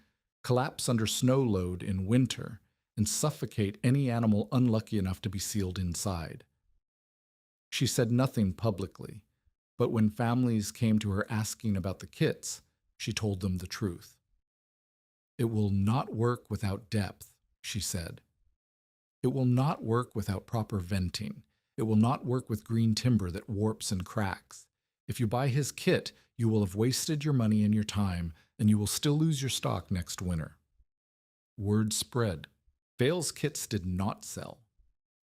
collapse under snow load in winter, and suffocate any animal unlucky enough to be sealed inside. She said nothing publicly, but when families came to her asking about the kits, she told them the truth. It will not work without depth, she said. It will not work without proper venting. It will not work with green timber that warps and cracks. If you buy his kit, you will have wasted your money and your time, and you will still lose your stock next winter. Word spread. Vale's kits did not sell.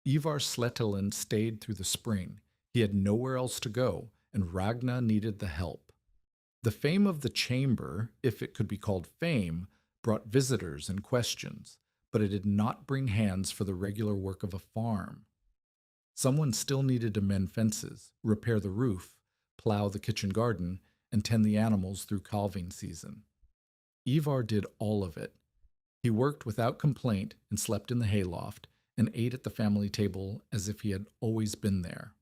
Ivar Slettelen stayed through the spring. He had nowhere else to go, and Ragna needed the help. The fame of the chamber, if it could be called fame, brought visitors and questions, but it did not bring hands for the regular work of a farm. Someone still needed to mend fences, repair the roof, plow the kitchen garden, and tend the animals through calving season. Ivar did all of it. He worked without complaint and slept in the hayloft and ate at the family table as if he had always been there.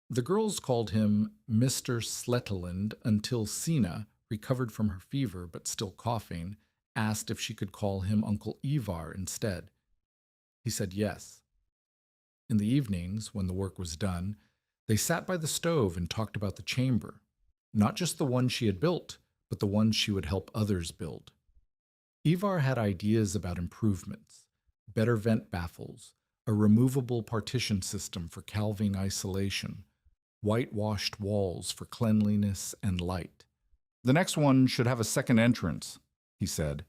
The girls called him Mr. Sletteland until Sina, recovered from her fever but still coughing, asked if she could call him Uncle Ivar instead. He said yes. In the evenings, when the work was done, they sat by the stove and talked about the chamber, not just the one she had built, but the one she would help others build. Ivar had ideas about improvements, better vent baffles, a removable partition system for calving isolation, whitewashed walls for cleanliness and light. The next one should have a second entrance, he said.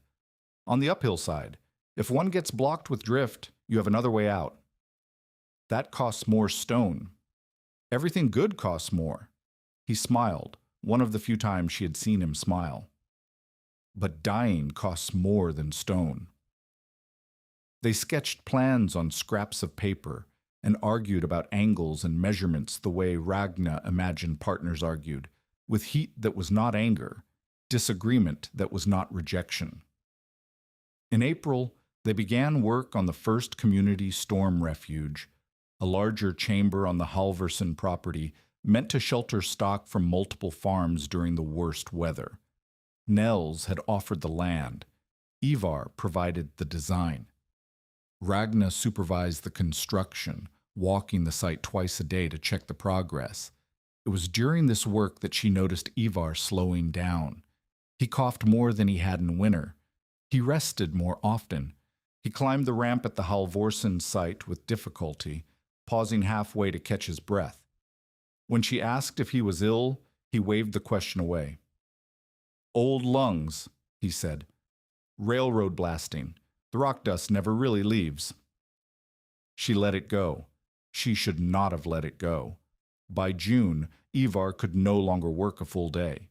On the uphill side. If one gets blocked with drift, you have another way out. That costs more stone. Everything good costs more. He smiled, one of the few times she had seen him smile. But dying costs more than stone. They sketched plans on scraps of paper and argued about angles and measurements the way Ragna imagined partners argued, with heat that was not anger, disagreement that was not rejection. In April, they began work on the first community storm refuge, a larger chamber on the Halverson property meant to shelter stock from multiple farms during the worst weather. Nels had offered the land. Ivar provided the design. Ragna supervised the construction, walking the site twice a day to check the progress. It was during this work that she noticed Ivar slowing down. He coughed more than he had in winter. He rested more often. He climbed the ramp at the Halvorsen site with difficulty, pausing halfway to catch his breath. When she asked if he was ill, he waved the question away. Old lungs, he said. Railroad blasting. The rock dust never really leaves. She let it go. She should not have let it go. By June, Ivar could no longer work a full day.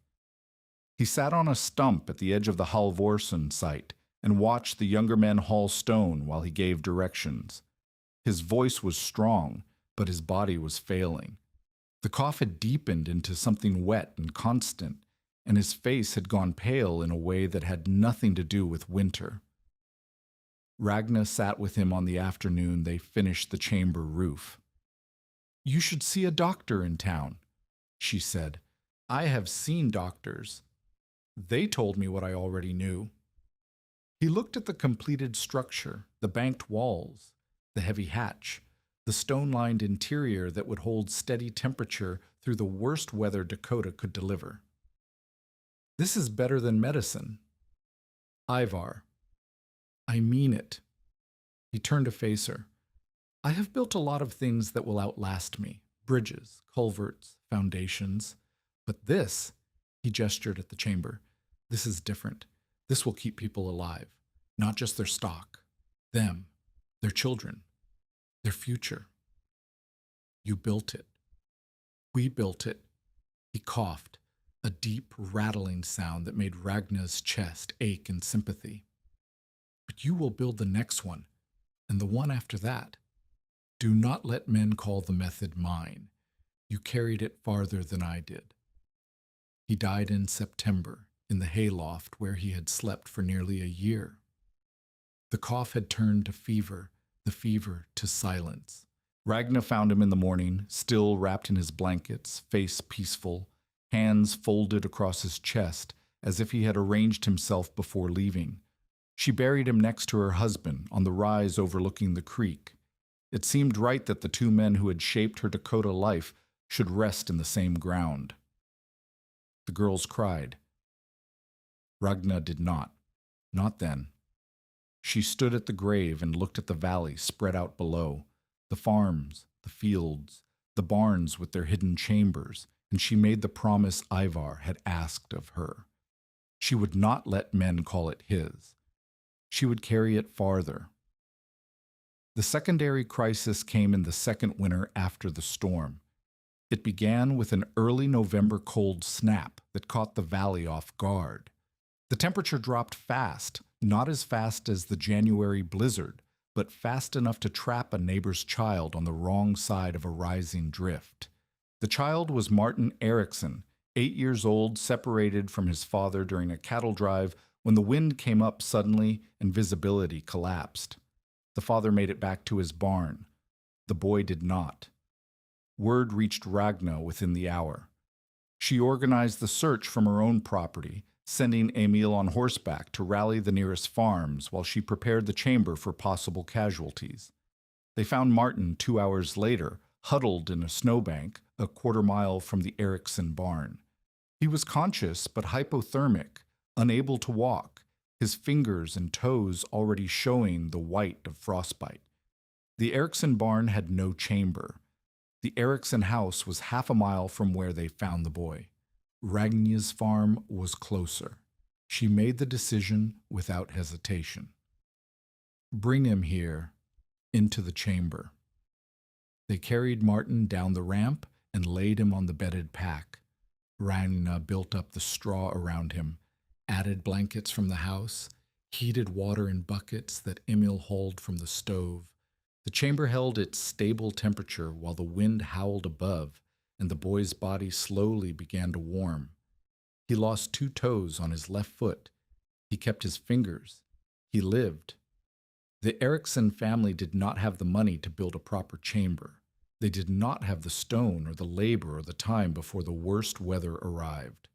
He sat on a stump at the edge of the Halvorsen site and watched the younger men haul stone while he gave directions. His voice was strong, but his body was failing. The cough had deepened into something wet and constant, and his face had gone pale in a way that had nothing to do with winter. Ragna sat with him on the afternoon they finished the chamber roof. "You should see a doctor in town," she said. "I have seen doctors. They told me what I already knew." He looked at the completed structure, the banked walls, the heavy hatch, the stone-lined interior that would hold steady temperature through the worst weather Dakota could deliver. "This is better than medicine." "Ivar, I mean it." He turned to face her. "I have built a lot of things that will outlast me. Bridges, culverts, foundations. But this," he gestured at the chamber, "this is different. This will keep people alive. Not just their stock. Them. Their children. Their future. You built it. We built it." He coughed, a deep, rattling sound that made Ragna's chest ache in sympathy. "But you will build the next one, and the one after that. Do not let men call the method mine. You carried it farther than I did." He died in September, in the hayloft where he had slept for nearly a year. The cough had turned to fever, the fever to silence. Ragna found him in the morning, still wrapped in his blankets, face peaceful, hands folded across his chest, as if he had arranged himself before leaving. She buried him next to her husband, on the rise overlooking the creek. It seemed right that the two men who had shaped her Dakota life should rest in the same ground. The girls cried. Ragna did not. Not then. She stood at the grave and looked at the valley spread out below, the farms, the fields, the barns with their hidden chambers, and she made the promise Ivar had asked of her. She would not let men call it his. She would carry it farther. The secondary crisis came in the second winter after the storm. It began with an early November cold snap that caught the valley off guard. The temperature dropped fast, not as fast as the January blizzard, but fast enough to trap a neighbor's child on the wrong side of a rising drift. The child was Martin Eriksson, 8 years old, separated from his father during a cattle drive when the wind came up suddenly and visibility collapsed. The father made it back to his barn. The boy did not. Word reached Ragna within the hour. She organized the search from her own property, sending Emil on horseback to rally the nearest farms while she prepared the chamber for possible casualties. They found Martin 2 hours later, huddled in a snowbank, a quarter mile from the Eriksson barn. He was conscious but hypothermic, unable to walk, his fingers and toes already showing the white of frostbite. The Erickson barn had no chamber. The Erickson house was half a mile from where they found the boy. Ragna's farm was closer. She made the decision without hesitation. Bring him here, into the chamber. They carried Martin down the ramp and laid him on the bedded pack. Ragna built up the straw around him, added blankets from the house, heated water in buckets that Emil hauled from the stove. The chamber held its stable temperature while the wind howled above, and the boy's body slowly began to warm. He lost 2 toes on his left foot. He kept his fingers. He lived. The Erickson family did not have the money to build a proper chamber. They did not have the stone or the labor or the time before the worst weather arrived.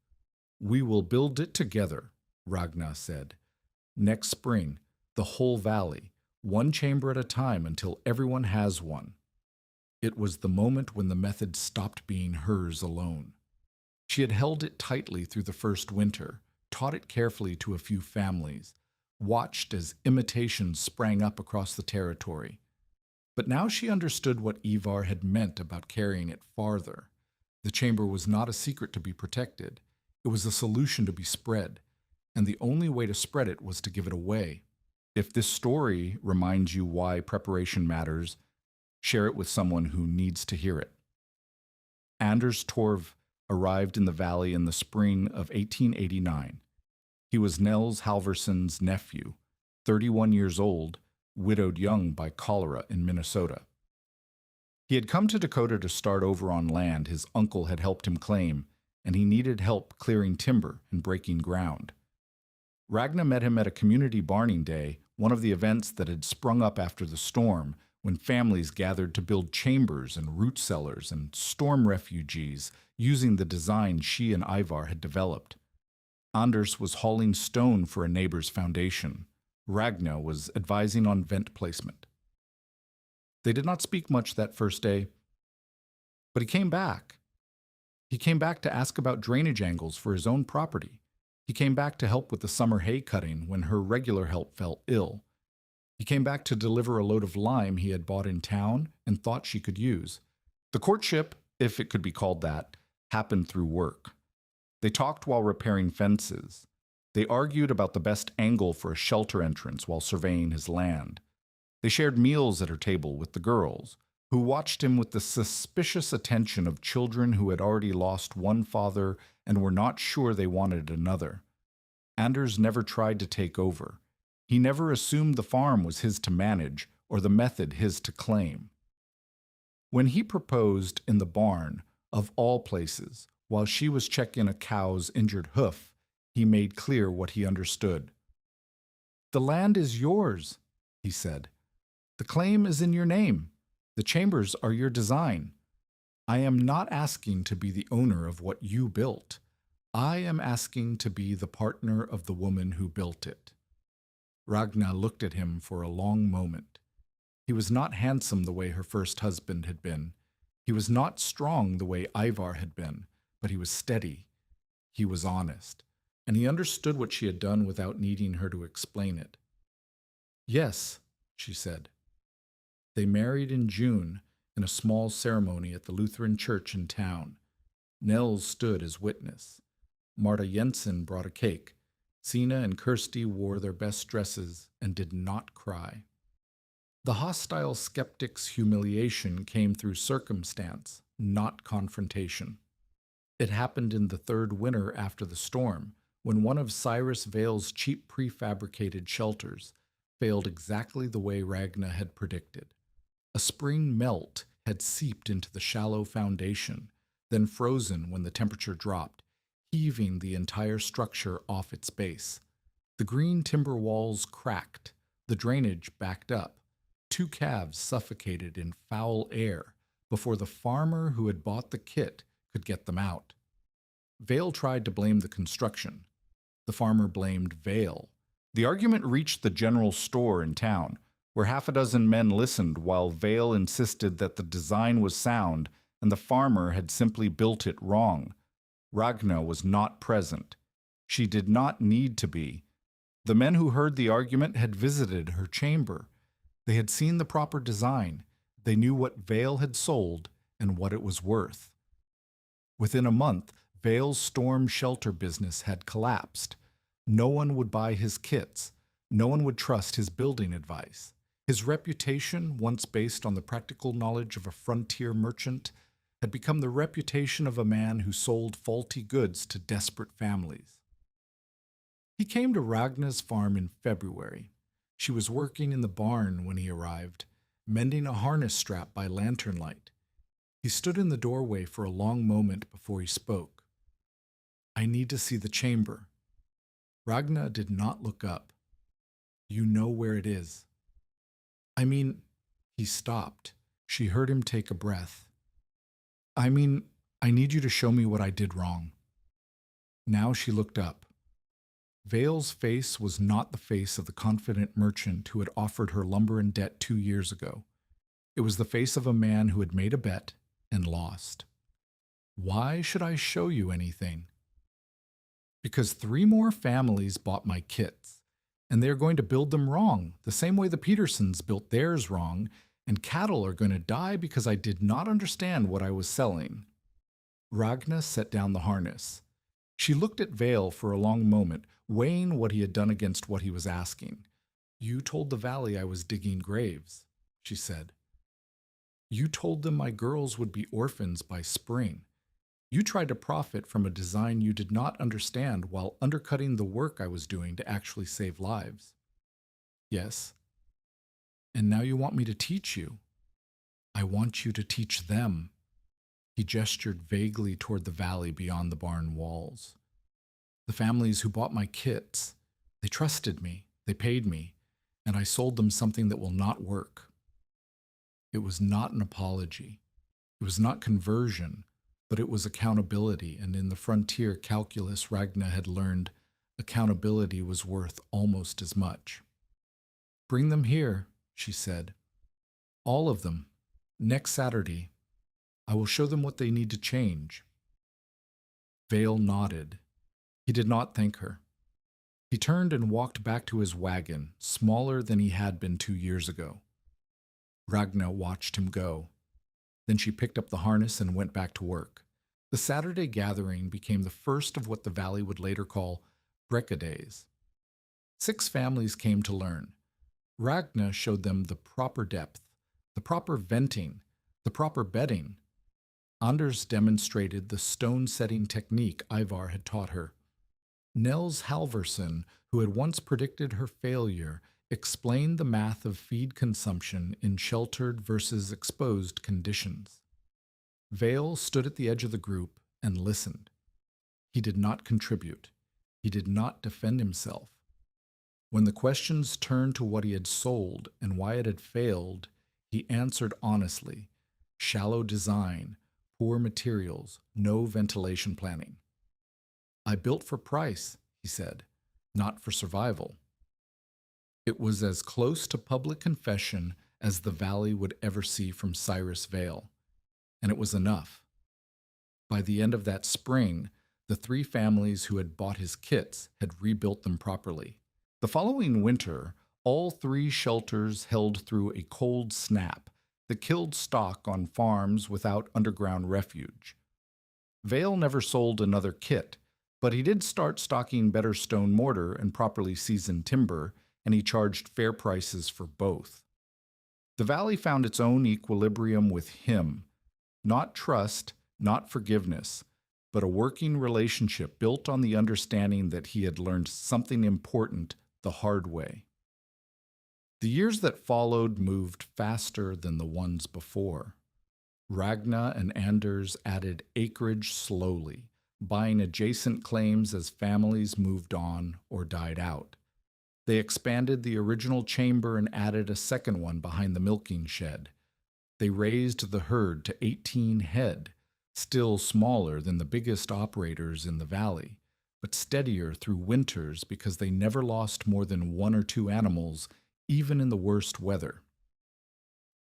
We will build it together, Ragna said. Next spring, the whole valley, 1 chamber at a time until everyone has one. It was the moment when the method stopped being hers alone. She had held it tightly through the first winter, taught it carefully to a few families, watched as imitations sprang up across the territory. But now she understood what Ivar had meant about carrying it farther. The chamber was not a secret to be protected. It was a solution to be spread, and the only way to spread it was to give it away. If this story reminds you why preparation matters, share it with someone who needs to hear it. Anders Torv arrived in the valley in the spring of 1889. He was Nels Halverson's nephew, 31 years old, widowed young by cholera in Minnesota. He had come to Dakota to start over on land his uncle had helped him claim, and he needed help clearing timber and breaking ground. Ragna met him at a community barning day, one of the events that had sprung up after the storm, when families gathered to build chambers and root cellars and storm refugees using the design she and Ivar had developed. Anders was hauling stone for a neighbor's foundation. Ragna was advising on vent placement. They did not speak much that first day, but he came back. He came back to ask about drainage angles for his own property. He came back to help with the summer hay cutting when her regular help fell ill. He came back to deliver a load of lime he had bought in town and thought she could use. The courtship, if it could be called that, happened through work. They talked while repairing fences. They argued about the best angle for a shelter entrance while surveying his land. They shared meals at her table with the girls, who watched him with the suspicious attention of children who had already lost one father and were not sure they wanted another. Anders never tried to take over. He never assumed the farm was his to manage or the method his to claim. When he proposed in the barn, of all places, while she was checking a cow's injured hoof, he made clear what he understood. "The land is yours," he said. "The claim is in your name. The chambers are your design. I am not asking to be the owner of what you built. I am asking to be the partner of the woman who built it." Ragna looked at him for a long moment. He was not handsome the way her first husband had been. He was not strong the way Ivar had been, but he was steady. He was honest, and he understood what she had done without needing her to explain it. "Yes," she said. They married in June in a small ceremony at the Lutheran church in town. Nels stood as witness. Marta Jensen brought a cake. Sina and Kirsty wore their best dresses and did not cry. The hostile skeptic's humiliation came through circumstance, not confrontation. It happened in the third winter after the storm, when one of Cyrus Vale's cheap prefabricated shelters failed exactly the way Ragna had predicted. A spring melt had seeped into the shallow foundation, then frozen when the temperature dropped, heaving the entire structure off its base. The green timber walls cracked, the drainage backed up. 2 calves suffocated in foul air before the farmer who had bought the kit could get them out. Vale tried to blame the construction. The farmer blamed Vale. The argument reached the general store in town, where 6 men listened while Vale insisted that the design was sound and the farmer had simply built it wrong. Ragna was not present. She did not need to be. The men who heard the argument had visited her chamber. They had seen the proper design. They knew what Vale had sold and what it was worth. Within a month, Vale's storm shelter business had collapsed. No one would buy his kits. No one would trust his building advice. His reputation, once based on the practical knowledge of a frontier merchant, had become the reputation of a man who sold faulty goods to desperate families. He came to Ragna's farm in February. She was working in the barn when he arrived, mending a harness strap by lantern light. He stood in the doorway for a long moment before he spoke. "I need to see the chamber." Ragna did not look up. "You know where it is." "I mean," he stopped. She heard him take a breath. "I mean, I need you to show me what I did wrong." Now she looked up. Vale's face was not the face of the confident merchant who had offered her lumber and debt 2 years ago. It was the face of a man who had made a bet and lost. "Why should I show you anything?" "Because 3 more families bought my kits, and they are going to build them wrong, the same way the Petersons built theirs wrong, and cattle are going to die because I did not understand what I was selling." Ragna set down the harness. She looked at Vale for a long moment, weighing what he had done against what he was asking. "You told the valley I was digging graves," she said. "You told them my girls would be orphans by spring. You tried to profit from a design you did not understand while undercutting the work I was doing to actually save lives." "Yes. And now you want me to teach you." "I want you to teach them." He gestured vaguely toward the valley beyond the barn walls. "The families who bought my kits, they trusted me, they paid me, and I sold them something that will not work." It was not an apology. It was not conversion, but it was accountability, and in the frontier calculus Ragna had learned, accountability was worth almost as much. "Bring them here," she said. "All of them. Next Saturday. I will show them what they need to change." Vale nodded. He did not thank her. He turned and walked back to his wagon, smaller than he had been 2 years ago. Ragna watched him go. Then she picked up the harness and went back to work. The Saturday gathering became the first of what the valley would later call Brecca-days. 6 families came to learn. Ragna showed them the proper depth, the proper venting, the proper bedding. Anders demonstrated the stone-setting technique Ivar had taught her. Nels Halverson, who had once predicted her failure, explained the math of feed consumption in sheltered versus exposed conditions. Vale stood at the edge of the group and listened. He did not contribute. He did not defend himself. When the questions turned to what he had sold and why it had failed, he answered honestly: shallow design, poor materials, no ventilation planning. "I built for price," he said, "not for survival." It was as close to public confession as the valley would ever see from Cyrus Vale, and it was enough. By the end of that spring, the 3 families who had bought his kits had rebuilt them properly. The following winter, all 3 shelters held through a cold snap that killed stock on farms without underground refuge. Vale never sold another kit, but he did start stocking better stone mortar and properly seasoned timber, and he charged fair prices for both. The valley found its own equilibrium with him, not trust, not forgiveness, but a working relationship built on the understanding that he had learned something important the hard way. The years that followed moved faster than the ones before. Ragna and Anders added acreage slowly, buying adjacent claims as families moved on or died out. They expanded the original chamber and added a second one behind the milking shed. They raised the herd to 18 head, still smaller than the biggest operators in the valley, but steadier through winters because they never lost more than 1 or 2 animals, even in the worst weather.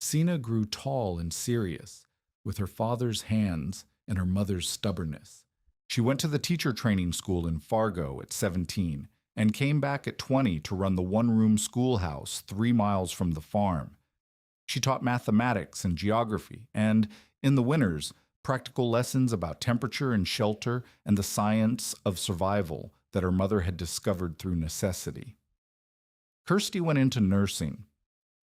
Sina grew tall and serious, with her father's hands and her mother's stubbornness. She went to the teacher training school in Fargo at 17 and came back at 20 to run the one-room schoolhouse 3 miles from the farm. She taught mathematics and geography and, in the winters, practical lessons about temperature and shelter and the science of survival that her mother had discovered through necessity. Kirsty went into nursing.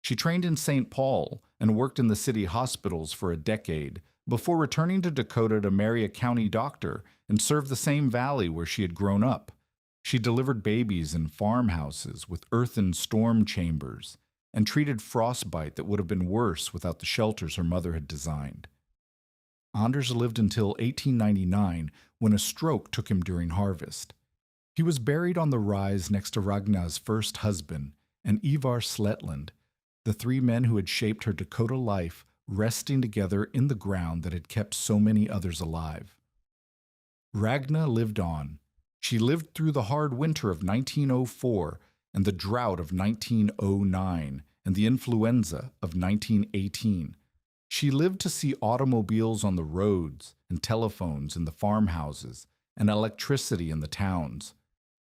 She trained in St. Paul and worked in the city hospitals for a decade before returning to Dakota to marry a county doctor and serve the same valley where she had grown up. She delivered babies in farmhouses with earthen storm chambers and treated frostbite that would have been worse without the shelters her mother had designed. Anders lived until 1899 when a stroke took him during harvest. He was buried on the rise next to Ragna's first husband and Ivar Sletland, the three men who had shaped her Dakota life, resting together in the ground that had kept so many others alive. Ragna lived on. She lived through the hard winter of 1904 and the drought of 1909 and the influenza of 1918. She lived to see automobiles on the roads and telephones in the farmhouses and electricity in the towns.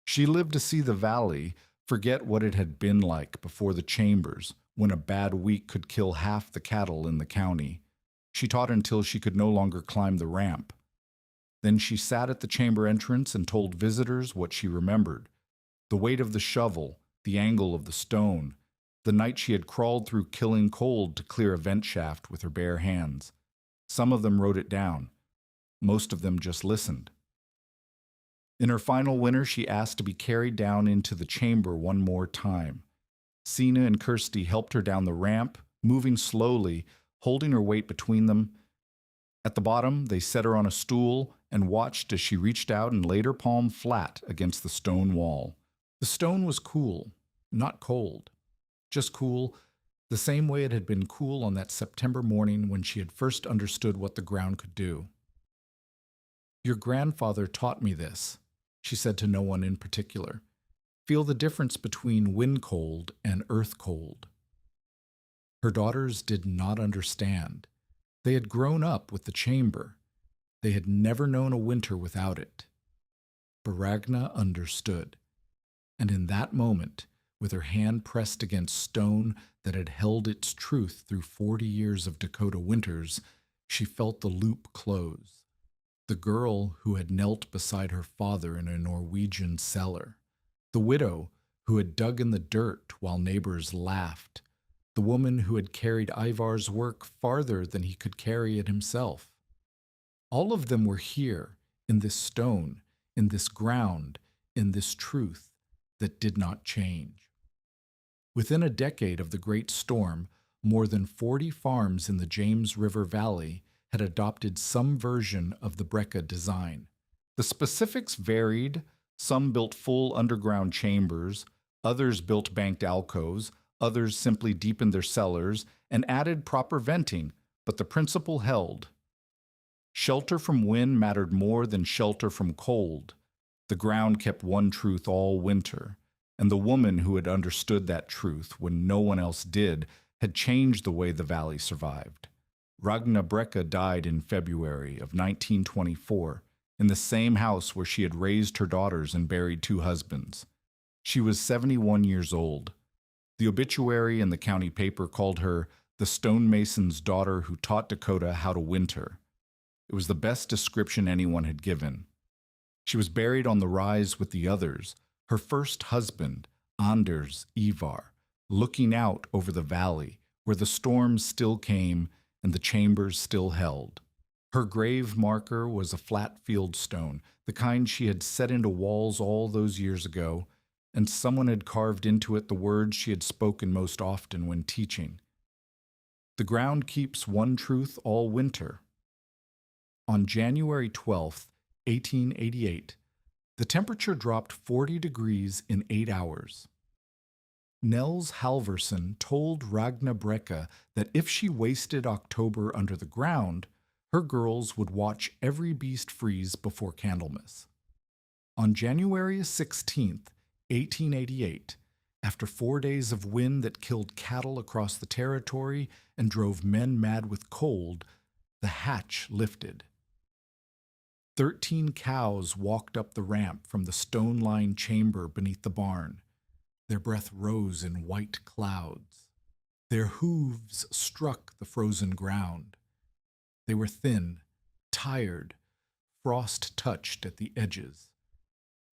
She lived to see the valley forget what it had been like before the chambers, when a bad week could kill half the cattle in the county. She taught until she could no longer climb the ramp. Then she sat at the chamber entrance and told visitors what she remembered: the weight of the shovel, the angle of the stone, the night she had crawled through killing cold to clear a vent shaft with her bare hands. Some of them wrote it down. Most of them just listened. In her final winter, she asked to be carried down into the chamber one more time. Sina and Kirsty helped her down the ramp, moving slowly, holding her weight between them. At the bottom, they set her on a stool and watched as she reached out and laid her palm flat against the stone wall. The stone was cool, not cold. Just cool, the same way it had been cool on that September morning when she had first understood what the ground could do. "Your grandfather taught me this," she said to no one in particular. "Feel the difference between wind cold and earth cold." Her daughters did not understand. They had grown up with the chamber. They had never known a winter without it. But Ragna understood. And in that moment, with her hand pressed against stone that had held its truth through 40 years of Dakota winters, she felt the loop close. The girl who had knelt beside her father in a Norwegian cellar. The widow who had dug in the dirt while neighbors laughed. The woman who had carried Ivar's work farther than he could carry it himself. All of them were here, in this stone, in this ground, in this truth that did not change. Within a decade of the Great Storm, more than 40 farms in the James River Valley had adopted some version of the Brecka design. The specifics varied. Some built full underground chambers, others built banked alcoves, others simply deepened their cellars and added proper venting, but the principle held. Shelter from wind mattered more than shelter from cold. The ground kept one truth all winter, and the woman who had understood that truth when no one else did had changed the way the valley survived. Ragna Brecka died in February of 1924 in the same house where she had raised her daughters and buried 2 husbands. She was 71 years old. The obituary in the county paper called her the stonemason's daughter who taught Dakota how to winter. It was the best description anyone had given. She was buried on the rise with the others, her first husband, Anders Ivar, looking out over the valley where the storms still came and the chambers still held. Her grave marker was a flat field stone, the kind she had set into walls all those years ago, and someone had carved into it the words she had spoken most often when teaching. The ground keeps one truth all winter. On January 12, 1888, the temperature dropped 40 degrees in 8 hours. Nels Halverson told Ragna Brecka that if she wasted October under the ground, her girls would watch every beast freeze before Candlemas. On January 16, 1888, after 4 days of wind that killed cattle across the territory and drove men mad with cold, the hatch lifted. 13 cows walked up the ramp from the stone-lined chamber beneath the barn. Their breath rose in white clouds. Their hooves struck the frozen ground. They were thin, tired, frost-touched at the edges,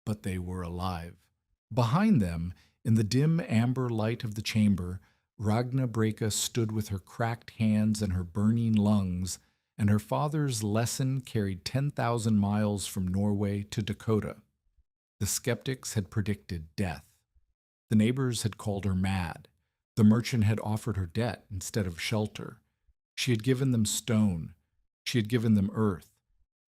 but they were alive. Behind them, in the dim amber light of the chamber, Ragna Breka stood with her cracked hands and her burning lungs, and her father's lesson carried 10,000 miles from Norway to Dakota. The skeptics had predicted death. The neighbors had called her mad. The merchant had offered her debt instead of shelter. She had given them stone. She had given them earth.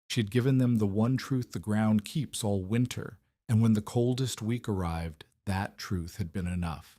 She had given them the one truth the ground keeps all winter, and when the coldest week arrived, that truth had been enough.